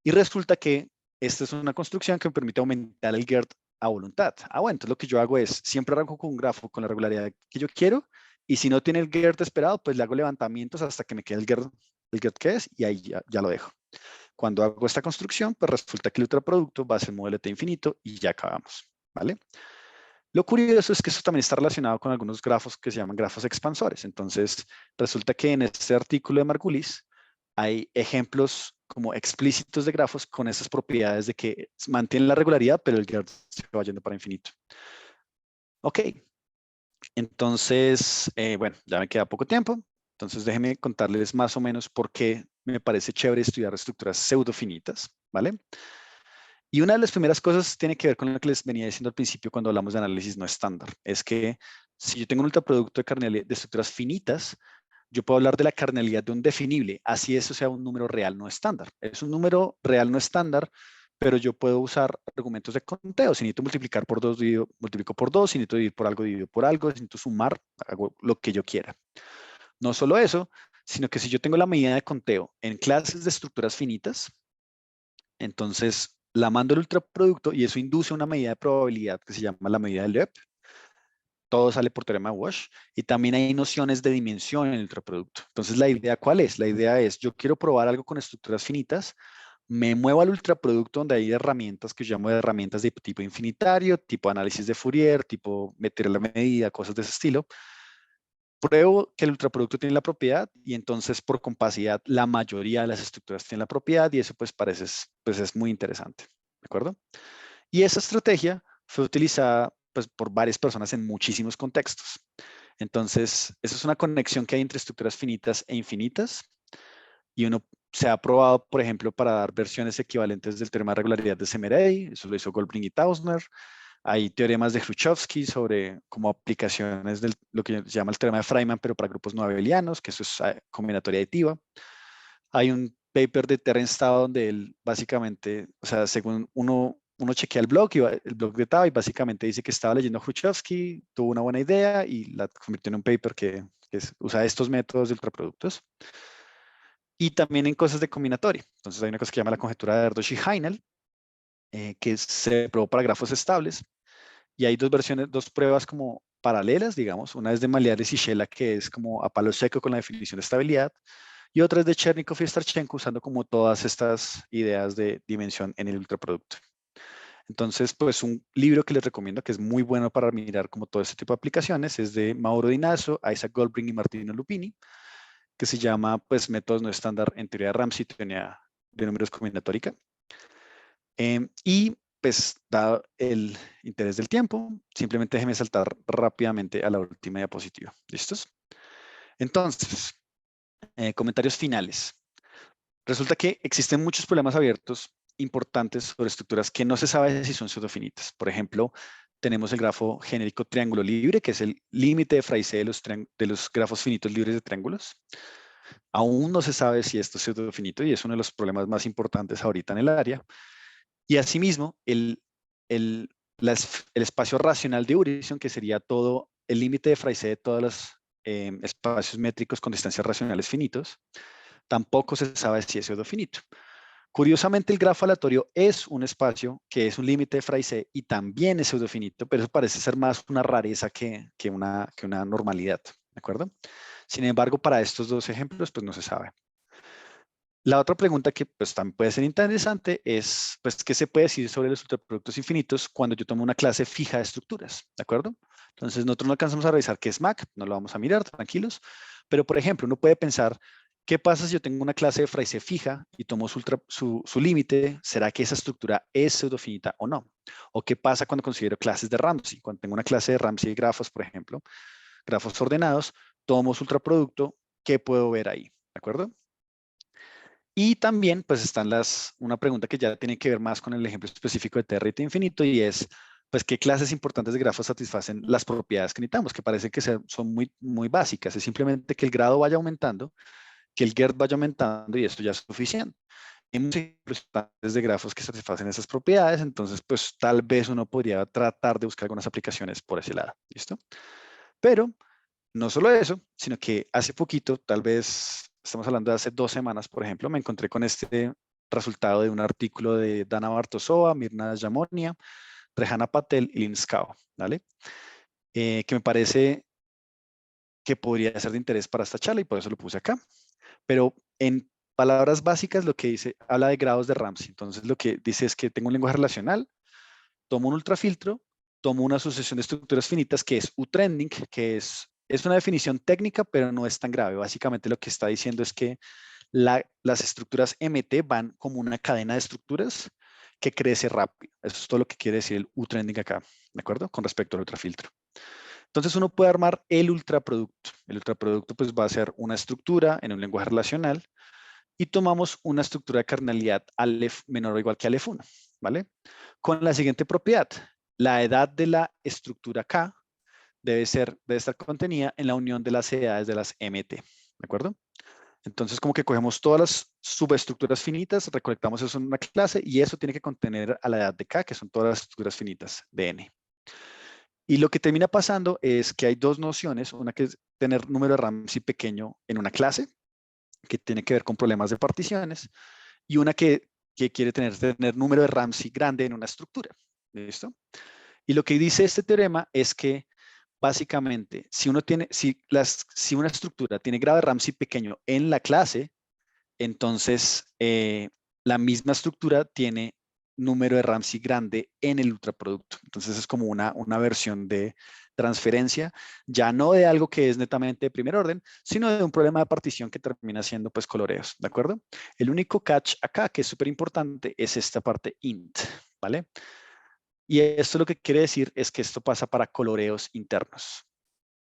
Y resulta que esta es una construcción que me permite aumentar el GERT a voluntad. Bueno, entonces lo que yo hago es, siempre arranco con un grafo con la regularidad que yo quiero y si no tiene el GERT esperado, pues le hago levantamientos hasta que me quede el GERT que es y ahí ya lo dejo. Cuando hago esta construcción, pues resulta que el ultraproducto va a ser modelo T infinito y ya acabamos, ¿vale? Lo curioso es que esto también está relacionado con algunos grafos que se llaman grafos expansores. Entonces, resulta que en este artículo de Margulis hay ejemplos como explícitos de grafos con esas propiedades de que mantienen la regularidad, pero el GERT se va yendo para infinito. Ok, entonces, bueno, ya me queda poco tiempo. Entonces, déjenme contarles más o menos por qué me parece chévere estudiar estructuras pseudofinitas, ¿vale? Y una de las primeras cosas tiene que ver con lo que les venía diciendo al principio cuando hablamos de análisis no estándar. Es que si yo tengo un ultraproducto de estructuras finitas, yo puedo hablar de la cardinalidad de un definible, así eso sea un número real no estándar. Es un número real no estándar, pero yo puedo usar argumentos de conteo. Si necesito multiplicar por 2, multiplico por 2. Si necesito dividir por algo, divido por algo. Si necesito sumar, hago lo que yo quiera. No solo eso, sino que si yo tengo la medida de conteo en clases de estructuras finitas, entonces la mando al ultraproducto y eso induce una medida de probabilidad que se llama la medida de Loeb. Todo sale por teorema de Wash y también hay nociones de dimensión en el ultraproducto. Entonces, ¿la idea cuál es? La idea es, yo quiero probar algo con estructuras finitas, me muevo al ultraproducto donde hay herramientas que yo llamo de herramientas de tipo infinitario, tipo análisis de Fourier, tipo meter la medida, cosas de ese estilo. Pruebo que el ultraproducto tiene la propiedad y entonces por compacidad la mayoría de las estructuras tienen la propiedad y eso pues es muy interesante, ¿de acuerdo? Y esa estrategia fue utilizada pues, por varias personas en muchísimos contextos. Entonces, esa es una conexión que hay entre estructuras finitas e infinitas y uno se ha probado, por ejemplo, para dar versiones equivalentes del teorema de regularidad de Semerey, eso lo hizo Goldbring y Tausner. Hay teoremas de Khrushchevsky sobre como aplicaciones de lo que se llama el teorema de Feynman, pero para grupos no abelianos, que eso es combinatoria aditiva. Hay un paper de Terence Tao donde él básicamente, o sea, según uno uno chequea el blog, el blog de Tao, y básicamente dice que estaba leyendo Hrushevsky, tuvo una buena idea y la convirtió en un paper que usa estos métodos de ultraproductos. Y también en cosas de combinatoria. Entonces hay una cosa que se llama la conjetura de Erdős-Heinel, que se probó para grafos estables. Y hay dos versiones, dos pruebas como paralelas, digamos. Una es de Maliares y Shela, que es como a palo seco con la definición de estabilidad. Y otra es de Chernikov y Starchenko, usando como todas estas ideas de dimensión en el ultraproducto. Entonces, pues un libro que les recomiendo, que es muy bueno para mirar como todo este tipo de aplicaciones, es de Mauro Di Naso, Isaac Goldbring y Martino Lupini, que se llama pues Métodos no estándar en teoría de Ramsey, teoría de números combinatórica. Y pues dado el interés del tiempo, simplemente déjenme saltar rápidamente a la última diapositiva. ¿Listos? Entonces, comentarios finales. Resulta que existen muchos problemas abiertos importantes sobre estructuras que no se sabe si son pseudofinitas. Por ejemplo, tenemos el grafo genérico triángulo libre, que es el límite de Fraise de los grafos finitos libres de triángulos. Aún no se sabe si esto es pseudofinito y es uno de los problemas más importantes ahorita en el área. Y asimismo, el espacio racional de Urison, que sería todo el límite de Fraise de todos los espacios métricos con distancias racionales finitos, tampoco se sabe si es pseudofinito. Curiosamente, el grafo aleatorio es un espacio que es un límite de Fraise y también es pseudofinito, pero eso parece ser más una rareza que una normalidad, ¿de acuerdo? Sin embargo, para estos dos ejemplos, pues no se sabe. La otra pregunta que pues también puede ser interesante es, pues, ¿qué se puede decir sobre los ultraproductos infinitos cuando yo tomo una clase fija de estructuras? ¿De acuerdo? Entonces, nosotros no alcanzamos a revisar qué es MAC, no lo vamos a mirar, tranquilos. Pero, por ejemplo, uno puede pensar, ¿qué pasa si yo tengo una clase de Fraise fija y tomo su límite? ¿Será que esa estructura es pseudofinita o no? ¿O qué pasa cuando considero clases de Ramsey? Cuando tengo una clase de Ramsey de grafos, por ejemplo, grafos ordenados, tomo su ultraproducto, ¿qué puedo ver ahí? ¿De acuerdo? Y también, pues, están una pregunta que ya tiene que ver más con el ejemplo específico de TRT infinito y es, pues, ¿qué clases importantes de grafos satisfacen las propiedades que necesitamos? Que parece que son muy básicas. Es simplemente que el grado vaya aumentando, que el GERD vaya aumentando y esto ya es suficiente. Hay muchos ejemplos importantes de grafos que satisfacen esas propiedades, entonces, pues, tal vez uno podría tratar de buscar algunas aplicaciones por ese lado. ¿Listo? Pero no solo eso, sino que hace poquito, tal vez estamos hablando de hace 2 semanas, por ejemplo, me encontré con este resultado de un artículo de Dana Bartosova, Mirna Yamonia, Rejana Patel y Linskao, ¿vale? Que me parece que podría ser de interés para esta charla y por eso lo puse acá. Pero en palabras básicas, lo que dice, habla de grados de Ramsey. Entonces, lo que dice es que tengo un lenguaje relacional, tomo un ultrafiltro, tomo una sucesión de estructuras finitas que es U-trending, que es una definición técnica, pero no es tan grave. Básicamente lo que está diciendo es que las estructuras MT van como una cadena de estructuras que crece rápido. Eso es todo lo que quiere decir el U-trending acá, ¿de acuerdo? Con respecto al ultrafiltro. Entonces uno puede armar el ultraproducto. El ultraproducto pues va a ser una estructura en un lenguaje relacional y tomamos una estructura de cardinalidad Aleph menor o igual que Aleph 1, ¿vale? Con la siguiente propiedad. La edad de la estructura K debe estar contenida en la unión de las edades de las MT, ¿de acuerdo? Entonces, como que cogemos todas las subestructuras finitas, recolectamos eso en una clase y eso tiene que contener a la edad de K, que son todas las estructuras finitas de N. Y lo que termina pasando es que hay dos nociones, una que es tener número de Ramsey pequeño en una clase, que tiene que ver con problemas de particiones, y una que quiere tener número de Ramsey grande en una estructura. ¿Listo? Y lo que dice este teorema es que básicamente, si una estructura tiene grado de Ramsey pequeño en la clase, entonces la misma estructura tiene número de Ramsey grande en el ultraproducto. Entonces es como una versión de transferencia, ya no de algo que es netamente de primer orden, sino de un problema de partición que termina siendo pues coloreos, ¿de acuerdo? El único catch acá que es súper importante es esta parte int, ¿vale? Y esto lo que quiere decir es que esto pasa para coloreos internos.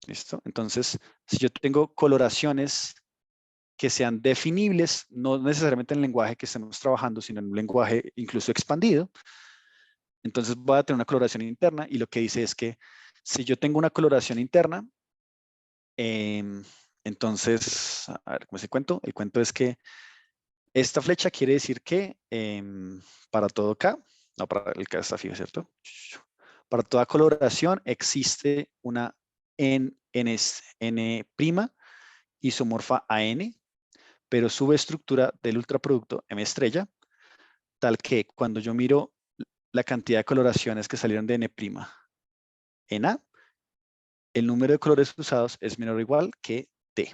¿Listo? Entonces, si yo tengo coloraciones que sean definibles, no necesariamente en el lenguaje que estemos trabajando, sino en un lenguaje incluso expandido, entonces voy a tener una coloración interna y lo que dice es que si yo tengo una coloración interna, entonces, a ver, ¿cómo es el cuento? El cuento es que esta flecha quiere decir que para todo K, no para el que está fijo, ¿cierto? Para toda coloración existe una N prima isomorfa a N, pero subestructura del ultraproducto M estrella, tal que cuando yo miro la cantidad de coloraciones que salieron de N prima en A, el número de colores usados es menor o igual que T,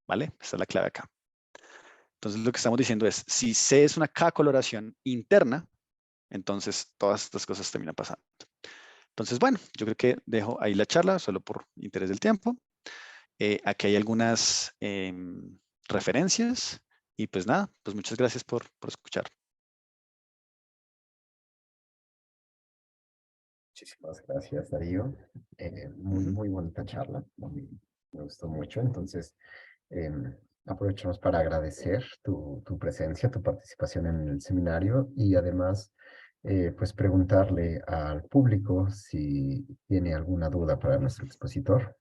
¿vale? Esta es la clave acá. Entonces lo que estamos diciendo es, si C es una K coloración interna, entonces todas estas cosas terminan pasando. Entonces, bueno, yo creo que dejo ahí la charla solo por interés del tiempo. Aquí hay algunas referencias y pues nada, pues muchas gracias por escuchar. Muchísimas gracias, Darío. Muy bonita charla, me gustó mucho. Entonces, aprovechamos para agradecer tu presencia, tu participación en el seminario y además, pues preguntarle al público si tiene alguna duda para nuestro expositor.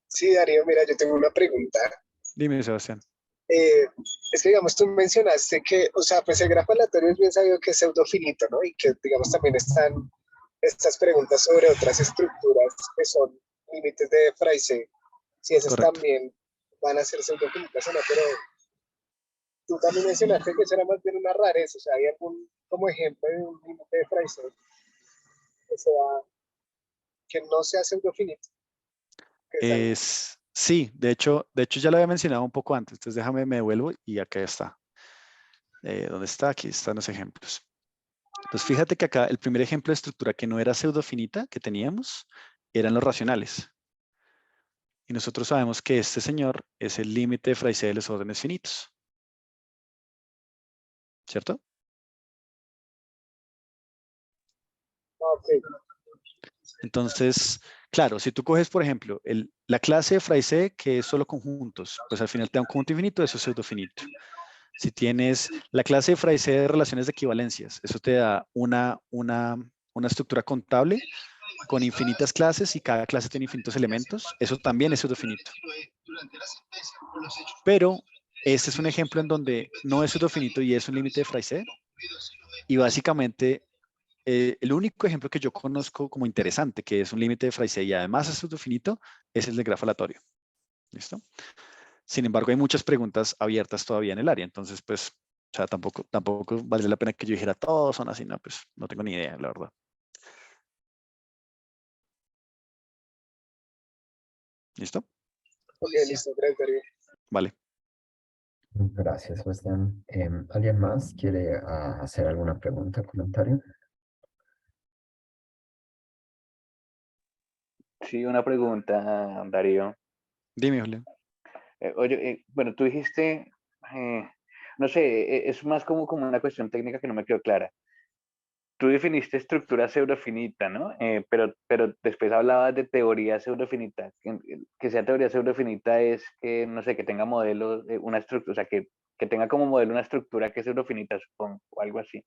Sí, Darío, mira, yo tengo una pregunta. Dime, Sebastián. Es que, digamos, tú mencionaste que, o sea, pues el grafo aleatorio es bien sabido que es pseudofinito, ¿no? Y que, digamos, también están estas preguntas sobre otras estructuras que son límites de Fraise, si esas Correcto. también van a ser pseudofinitas o no, pero tú también mencionaste que eso era más bien una rareza, o sea, ¿hay algún como ejemplo de un límite de Fraise que no sea pseudofinito? Sí, de hecho ya lo había mencionado un poco antes, entonces déjame, me devuelvo y acá está. ¿Dónde está? Aquí están los ejemplos. Entonces fíjate que acá el primer ejemplo de estructura que no era pseudofinita que teníamos eran los racionales. Y nosotros sabemos que este señor es el límite de Fraise de los órdenes finitos. ¿Cierto? Okay. Entonces, claro, si tú coges, por ejemplo, la clase de Fraise que es solo conjuntos, pues al final te da un conjunto infinito, eso es pseudofinito. Si tienes la clase de Fraise de relaciones de equivalencias, eso te da una estructura contable con infinitas clases y cada clase tiene infinitos elementos, eso también es pseudofinito. Pero este es un ejemplo en donde no es pseudofinito y es un límite de Fraise. Y básicamente, el único ejemplo que yo conozco como interesante, que es un límite de Fraise y además es pseudofinito, es el del grafo aleatorio. ¿Listo? Sin embargo, hay muchas preguntas abiertas todavía en el área. Entonces, pues, o sea, tampoco vale la pena que yo dijera todos son así. No, pues, no tengo ni idea, la verdad. ¿Listo? Ok, listo, gracias, Darío. Vale. Gracias, Sebastián. ¿Alguien más quiere hacer alguna pregunta, comentario? Sí, una pregunta, Darío. Dime, Julián. Oye, bueno, tú dijiste, no sé, es más como una cuestión técnica que no me quedó clara. Tú definiste estructura pseudofinita, ¿no? Pero después hablabas de teoría pseudofinita. Que sea teoría pseudofinita es que, no sé, que tenga modelo, una estructura, o sea, que tenga como modelo una estructura que es pseudofinita, supongo, o algo así.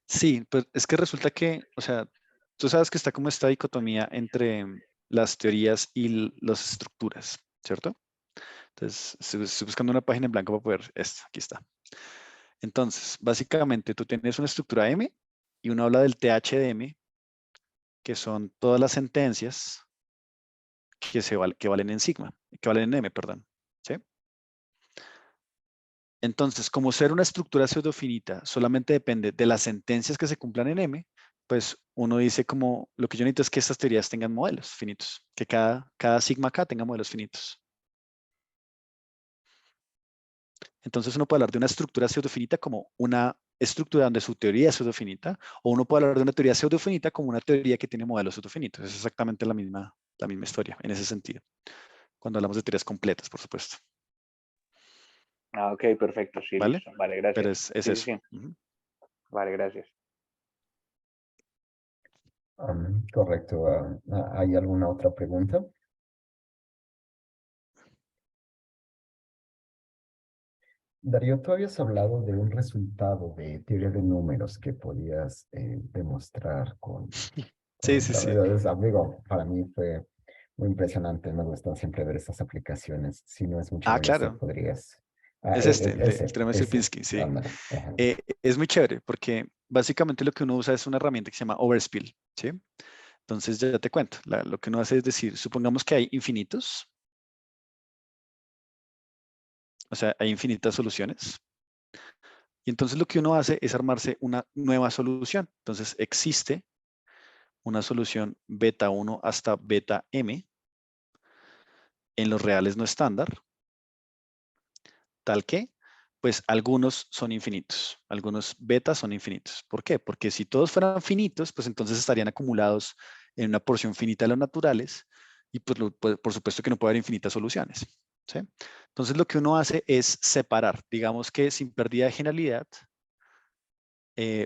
Sí, pues es que resulta que, o sea, tú sabes que está como esta dicotomía entre las teorías y las estructuras, ¿cierto? Entonces, estoy buscando una página en blanco para poder, aquí está. Entonces, básicamente tú tienes una estructura M y uno habla del TH de M, que son todas las sentencias que valen en sigma, que valen en M, perdón. ¿Sí? Entonces, como ser una estructura pseudofinita solamente depende de las sentencias que se cumplan en M, pues uno dice como, lo que yo necesito es que estas teorías tengan modelos finitos, que cada sigma K tenga modelos finitos. Entonces uno puede hablar de una estructura pseudofinita como una estructura donde su teoría es pseudofinita, o uno puede hablar de una teoría pseudofinita como una teoría que tiene modelos pseudofinitos. Es exactamente la misma historia en ese sentido, cuando hablamos de teorías completas, por supuesto. Ah, ok, perfecto, sí, ¿Vale? listo. Vale, Pero gracias. es Sí, eso. sí, sí. Vale, gracias. Correcto. ¿Hay alguna otra pregunta? Darío, tú habías hablado de un resultado de teoría de números que podías demostrar con Sí, sí, sí. Entonces, amigo, para mí fue muy impresionante. Me gusta siempre ver estas aplicaciones. Si no es mucha molestia, Claro. podrías Es este, el Ese, teorema de ese. Sierpinski, sí. Ándale, ajá. Es muy chévere porque básicamente lo que uno usa es una herramienta que se llama overspill, ¿sí? Entonces ya te cuento, lo que uno hace es decir, supongamos que hay infinitos, o sea, hay infinitas soluciones, y entonces lo que uno hace es armarse una nueva solución. Entonces existe una solución beta 1 hasta beta m en los reales no estándar, tal que, pues algunos son infinitos, algunos betas son infinitos. ¿Por qué? Porque si todos fueran finitos, pues entonces estarían acumulados en una porción finita de los naturales y pues, por supuesto que no puede haber infinitas soluciones, ¿sí? Entonces lo que uno hace es separar, digamos que sin pérdida de generalidad,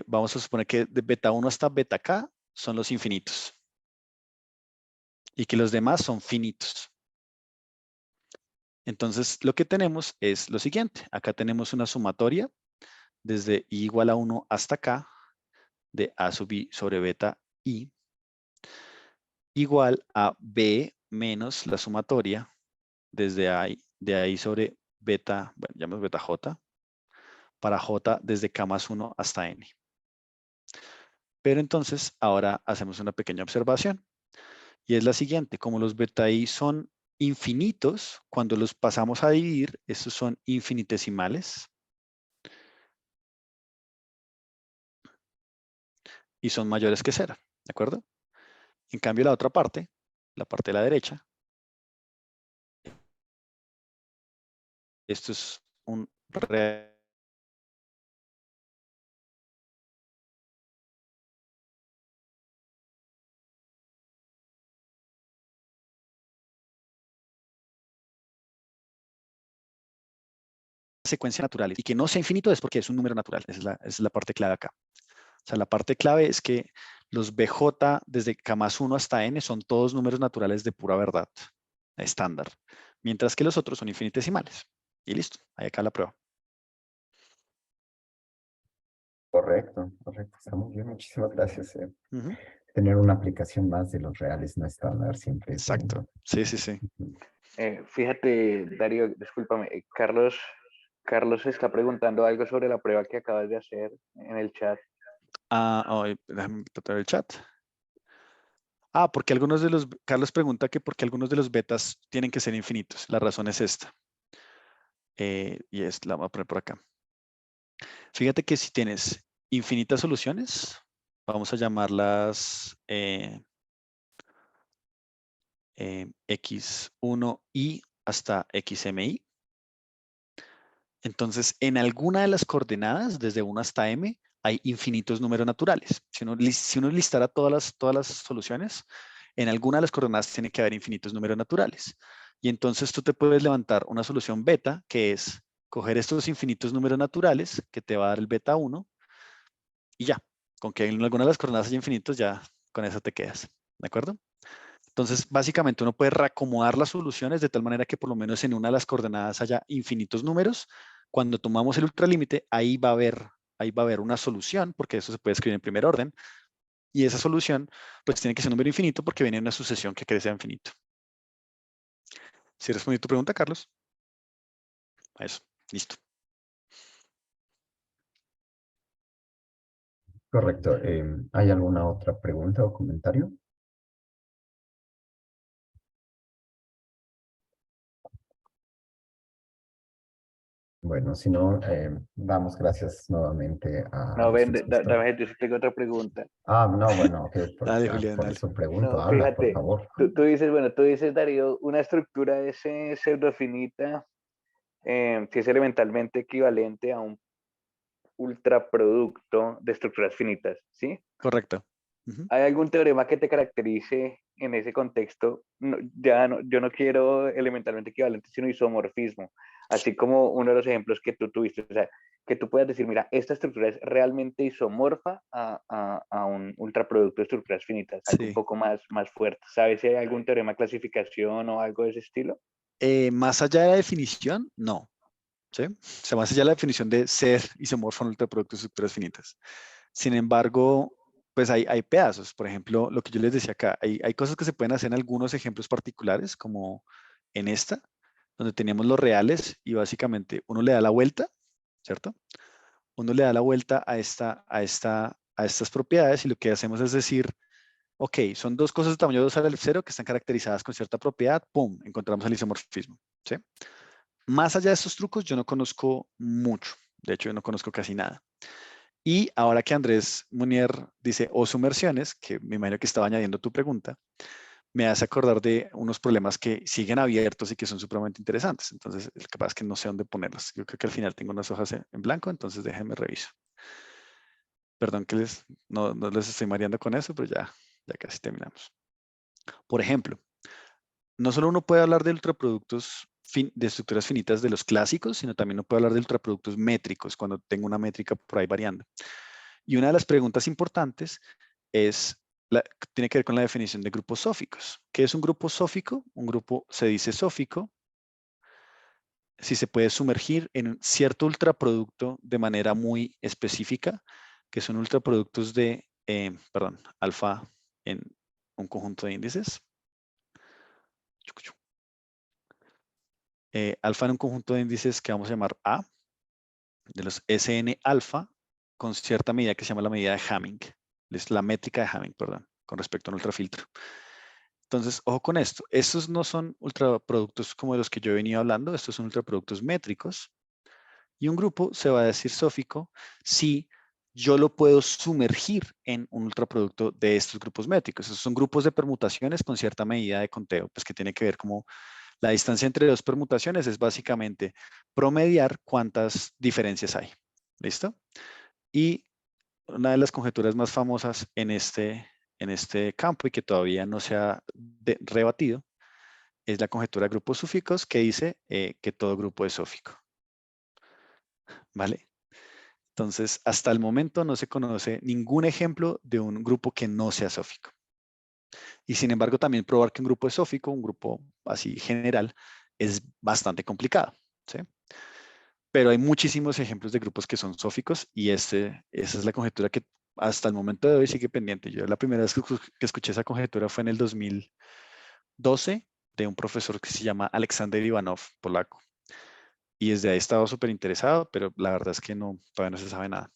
vamos a suponer que de beta 1 hasta beta k son los infinitos y que los demás son finitos. Entonces, lo que tenemos es lo siguiente. Acá tenemos una sumatoria desde i igual a 1 hasta k de a sub i sobre beta i igual a b menos la sumatoria desde de ahí sobre beta, bueno, llamamos beta j, para j desde k más 1 hasta n. Pero entonces, ahora hacemos una pequeña observación. Y es la siguiente, como los beta i son infinitos, cuando los pasamos a dividir, estos son infinitesimales. Y son mayores que 0, ¿de acuerdo? En cambio, la otra parte, la parte de la derecha, esto es un real secuencia naturales y que no sea infinito es porque es un número natural. Esa es la parte clave acá. O sea, la parte clave es que los BJ desde K más 1 hasta N son todos números naturales de pura verdad, estándar, mientras que los otros son infinitesimales. Y listo, ahí acá la prueba. Correcto, correcto. Está muy bien, muchísimas gracias. Ujú. Tener una aplicación más de los reales no estándar siempre es Exacto, lindo. sí, sí, sí. Ujú. Fíjate, Darío, discúlpame, Carlos está preguntando algo sobre la prueba que acabas de hacer en el chat. Déjame tratar el chat. Porque algunos de los, Carlos pregunta que por qué algunos de los betas tienen que ser infinitos. La razón es esta. Y la voy a poner por acá. Fíjate que si tienes infinitas soluciones, vamos a llamarlas x1i hasta xmi. Entonces, en alguna de las coordenadas, desde 1 hasta m, hay infinitos números naturales. Si uno listara todas las soluciones, en alguna de las coordenadas tiene que haber infinitos números naturales. Y entonces tú te puedes levantar una solución beta, que es coger estos infinitos números naturales, que te va a dar el beta 1, y ya. Con que en alguna de las coordenadas haya infinitos, ya con eso te quedas. ¿De acuerdo? Entonces, básicamente uno puede reacomodar las soluciones de tal manera que por lo menos en una de las coordenadas haya infinitos números. Cuando tomamos el ultralímite, ahí va a haber una solución, porque eso se puede escribir en primer orden. Y esa solución, pues tiene que ser un número infinito porque viene en una sucesión que crece a infinito. ¿Sí respondí tu pregunta, Carlos? A eso, listo. Correcto. ¿Hay alguna otra pregunta o comentario? Bueno, si no, damos gracias nuevamente a No, los ven, expositores. dame, yo sí tengo otra pregunta. No, bueno, ok, Dale, Julián, por dale. eso pregunto, No, habla, por fíjate, favor. tú dices, bueno, tú dices, Darío, una estructura es pseudofinita, que es elementalmente equivalente a un ultraproducto de estructuras finitas, ¿sí? Correcto. Ujú. ¿Hay algún teorema que te caracterice en ese contexto? No, yo no quiero elementalmente equivalente, sino isomorfismo, así como uno de los ejemplos que tú tuviste, o sea, que tú puedas decir, mira, esta estructura es realmente isomorfa a un ultraproducto de estructuras finitas, algo un Sí. poco más fuerte. ¿Sabes si hay algún teorema de clasificación o algo de ese estilo? Más allá de la definición, no. ¿Sí? O sea, más allá de la definición de ser isomorfo en ultraproductos de estructuras finitas. Sin embargo, pues hay pedazos. Por ejemplo, lo que yo les decía acá, hay cosas que se pueden hacer en algunos ejemplos particulares, como en esta, donde teníamos los reales y básicamente uno le da la vuelta, ¿cierto? Uno le da la vuelta a estas propiedades y lo que hacemos es decir, ok, son dos cosas de tamaño 2 al 0 que están caracterizadas con cierta propiedad, ¡pum! Encontramos el isomorfismo, ¿sí? Más allá de estos trucos, yo no conozco mucho. De hecho, yo no conozco casi nada. Y ahora que Andrés Munier dice o sumersiones, que me imagino que estaba añadiendo tu pregunta, me hace acordar de unos problemas que siguen abiertos y que son supremamente interesantes. Entonces, lo que pasa es que no sé dónde ponerlos. Yo creo que al final tengo unas hojas en blanco, entonces déjenme reviso. Perdón que no les estoy mareando con eso, pero ya casi terminamos. Por ejemplo, no solo uno puede hablar de ultraproductos de estructuras finitas de los clásicos, sino también uno puede hablar de ultraproductos métricos cuando tengo una métrica por ahí variando. Y una de las preguntas importantes tiene que ver con la definición de grupos sóficos. ¿Qué es un grupo sófico? Un grupo se dice sófico si se puede sumergir en un cierto ultraproducto de manera muy específica, que son ultraproductos de, alfa en un conjunto de índices. Alfa en un conjunto de índices que vamos a llamar A, de los SN alfa, con cierta medida que se llama la medida de Hamming. Es la métrica de Hamming, perdón, con respecto a un ultrafiltro. Entonces, ojo con esto. Estos no son ultraproductos como de los que yo he venido hablando. Estos son ultraproductos métricos. Y un grupo se va a decir sófico si yo lo puedo sumergir en un ultraproducto de estos grupos métricos. Esos son grupos de permutaciones con cierta medida de conteo, pues que tiene que ver como la distancia entre dos permutaciones es básicamente promediar cuántas diferencias hay. ¿Listo? Y una de las conjeturas más famosas en este campo y que todavía no se ha rebatido es la conjetura de grupos sóficos que dice que todo grupo es sófico. ¿Vale? Entonces, hasta el momento no se conoce ningún ejemplo de un grupo que no sea sófico. Y sin embargo, también probar que un grupo es sófico, un grupo así general, es bastante complicado, ¿sí? Pero hay muchísimos ejemplos de grupos que son sóficos y esa es la conjetura que hasta el momento de hoy sigue pendiente. Yo la primera vez que escuché esa conjetura fue en el 2012 de un profesor que se llama Aleksander Ivanov, polaco. Y desde ahí he estado súper interesado, pero la verdad es que todavía no se sabe nada.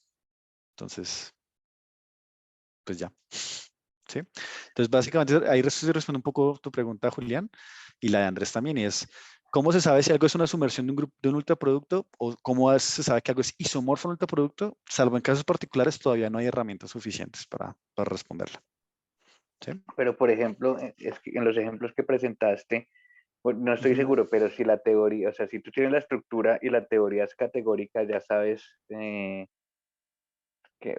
Entonces, pues ya. ¿Sí? Entonces, básicamente, ahí responde un poco tu pregunta, Julián, y la de Andrés también, y es, ¿cómo se sabe si algo es una sumersión de un ultraproducto o cómo se sabe que algo es isomorfo en un ultraproducto? Salvo en casos particulares, todavía no hay herramientas suficientes para responderla. ¿Sí? Pero, por ejemplo, es que en los ejemplos que presentaste, pues, no estoy Ujú. seguro, pero si la teoría, o sea, si tú tienes la estructura y la teoría es categórica, ya sabes que,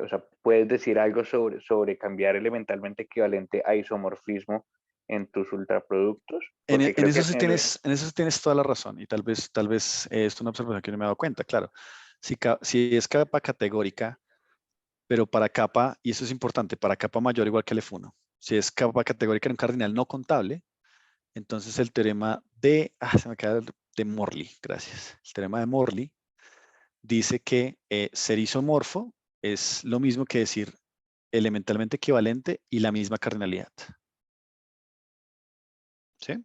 o sea, puedes decir algo sobre cambiar elementalmente equivalente a isomorfismo en tus ultraproductos, porque En creo eso que en eso sí tienes toda la razón y tal vez es una observación que no me he dado cuenta, claro. Si es capa categórica, pero para capa, y eso es importante, para capa mayor igual que el F1. Si es capa categórica en un cardinal no contable, entonces el teorema se me acaba de Morley, gracias. El teorema de Morley dice que ser isomorfo es lo mismo que decir elementalmente equivalente y la misma cardinalidad. ¿Sí?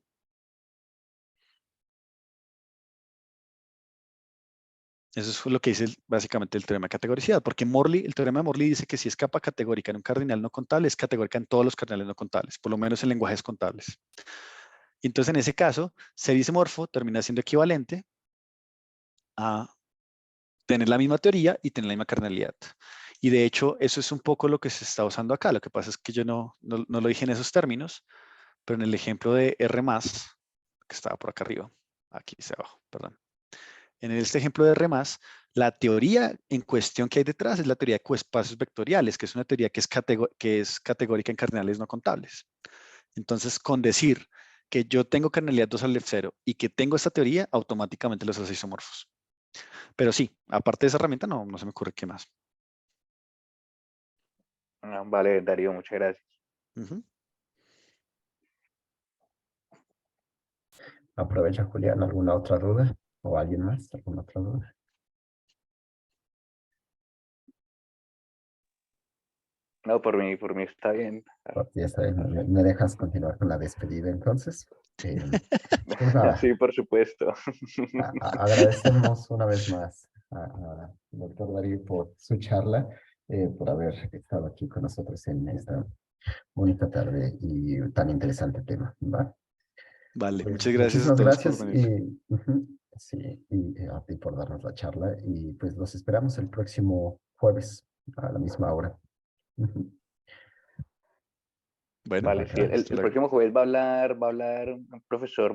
Eso es lo que dice básicamente el teorema de categoricidad, porque el teorema de Morley dice que si es capa categórica en un cardinal no contable, es categórica en todos los cardinales no contables, por lo menos en lenguajes contables. Y entonces, en ese caso, ser isomorfo termina siendo equivalente a tener la misma teoría y tener la misma cardinalidad. Y de hecho, eso es un poco lo que se está usando acá. Lo que pasa es que yo no lo dije en esos términos, pero en el ejemplo de R+, que estaba por acá arriba, aquí hacia abajo, perdón. En este ejemplo de R+, la teoría en cuestión que hay detrás es la teoría de coespacios vectoriales, que es una teoría que es categórica en cardinales no contables. Entonces, con decir que yo tengo cardinalidad 2 al F0 y que tengo esta teoría, automáticamente los hace isomorfos. Pero sí, aparte de esa herramienta, no se me ocurre qué más. vale, Darío, muchas gracias. Uh-huh. Aprovecha, Julián, ¿alguna otra duda? ¿O alguien más? ¿Alguna otra duda? No, por mí está bien. Ya está bien, me dejas continuar con la despedida entonces. Pues nada, Sí, por supuesto. agradecemos una vez más a doctor Darío por su charla, por haber estado aquí con nosotros en esta bonita tarde y tan interesante tema, ¿va? Vale, Pues muchas gracias a muchísimas todos por gracias venir. y sí, y a ti por darnos la charla y pues los esperamos el próximo jueves a la misma hora. Ujú. Bueno, Vale, sí, Acá. hasta el luego. próximo jueves va a hablar un profesor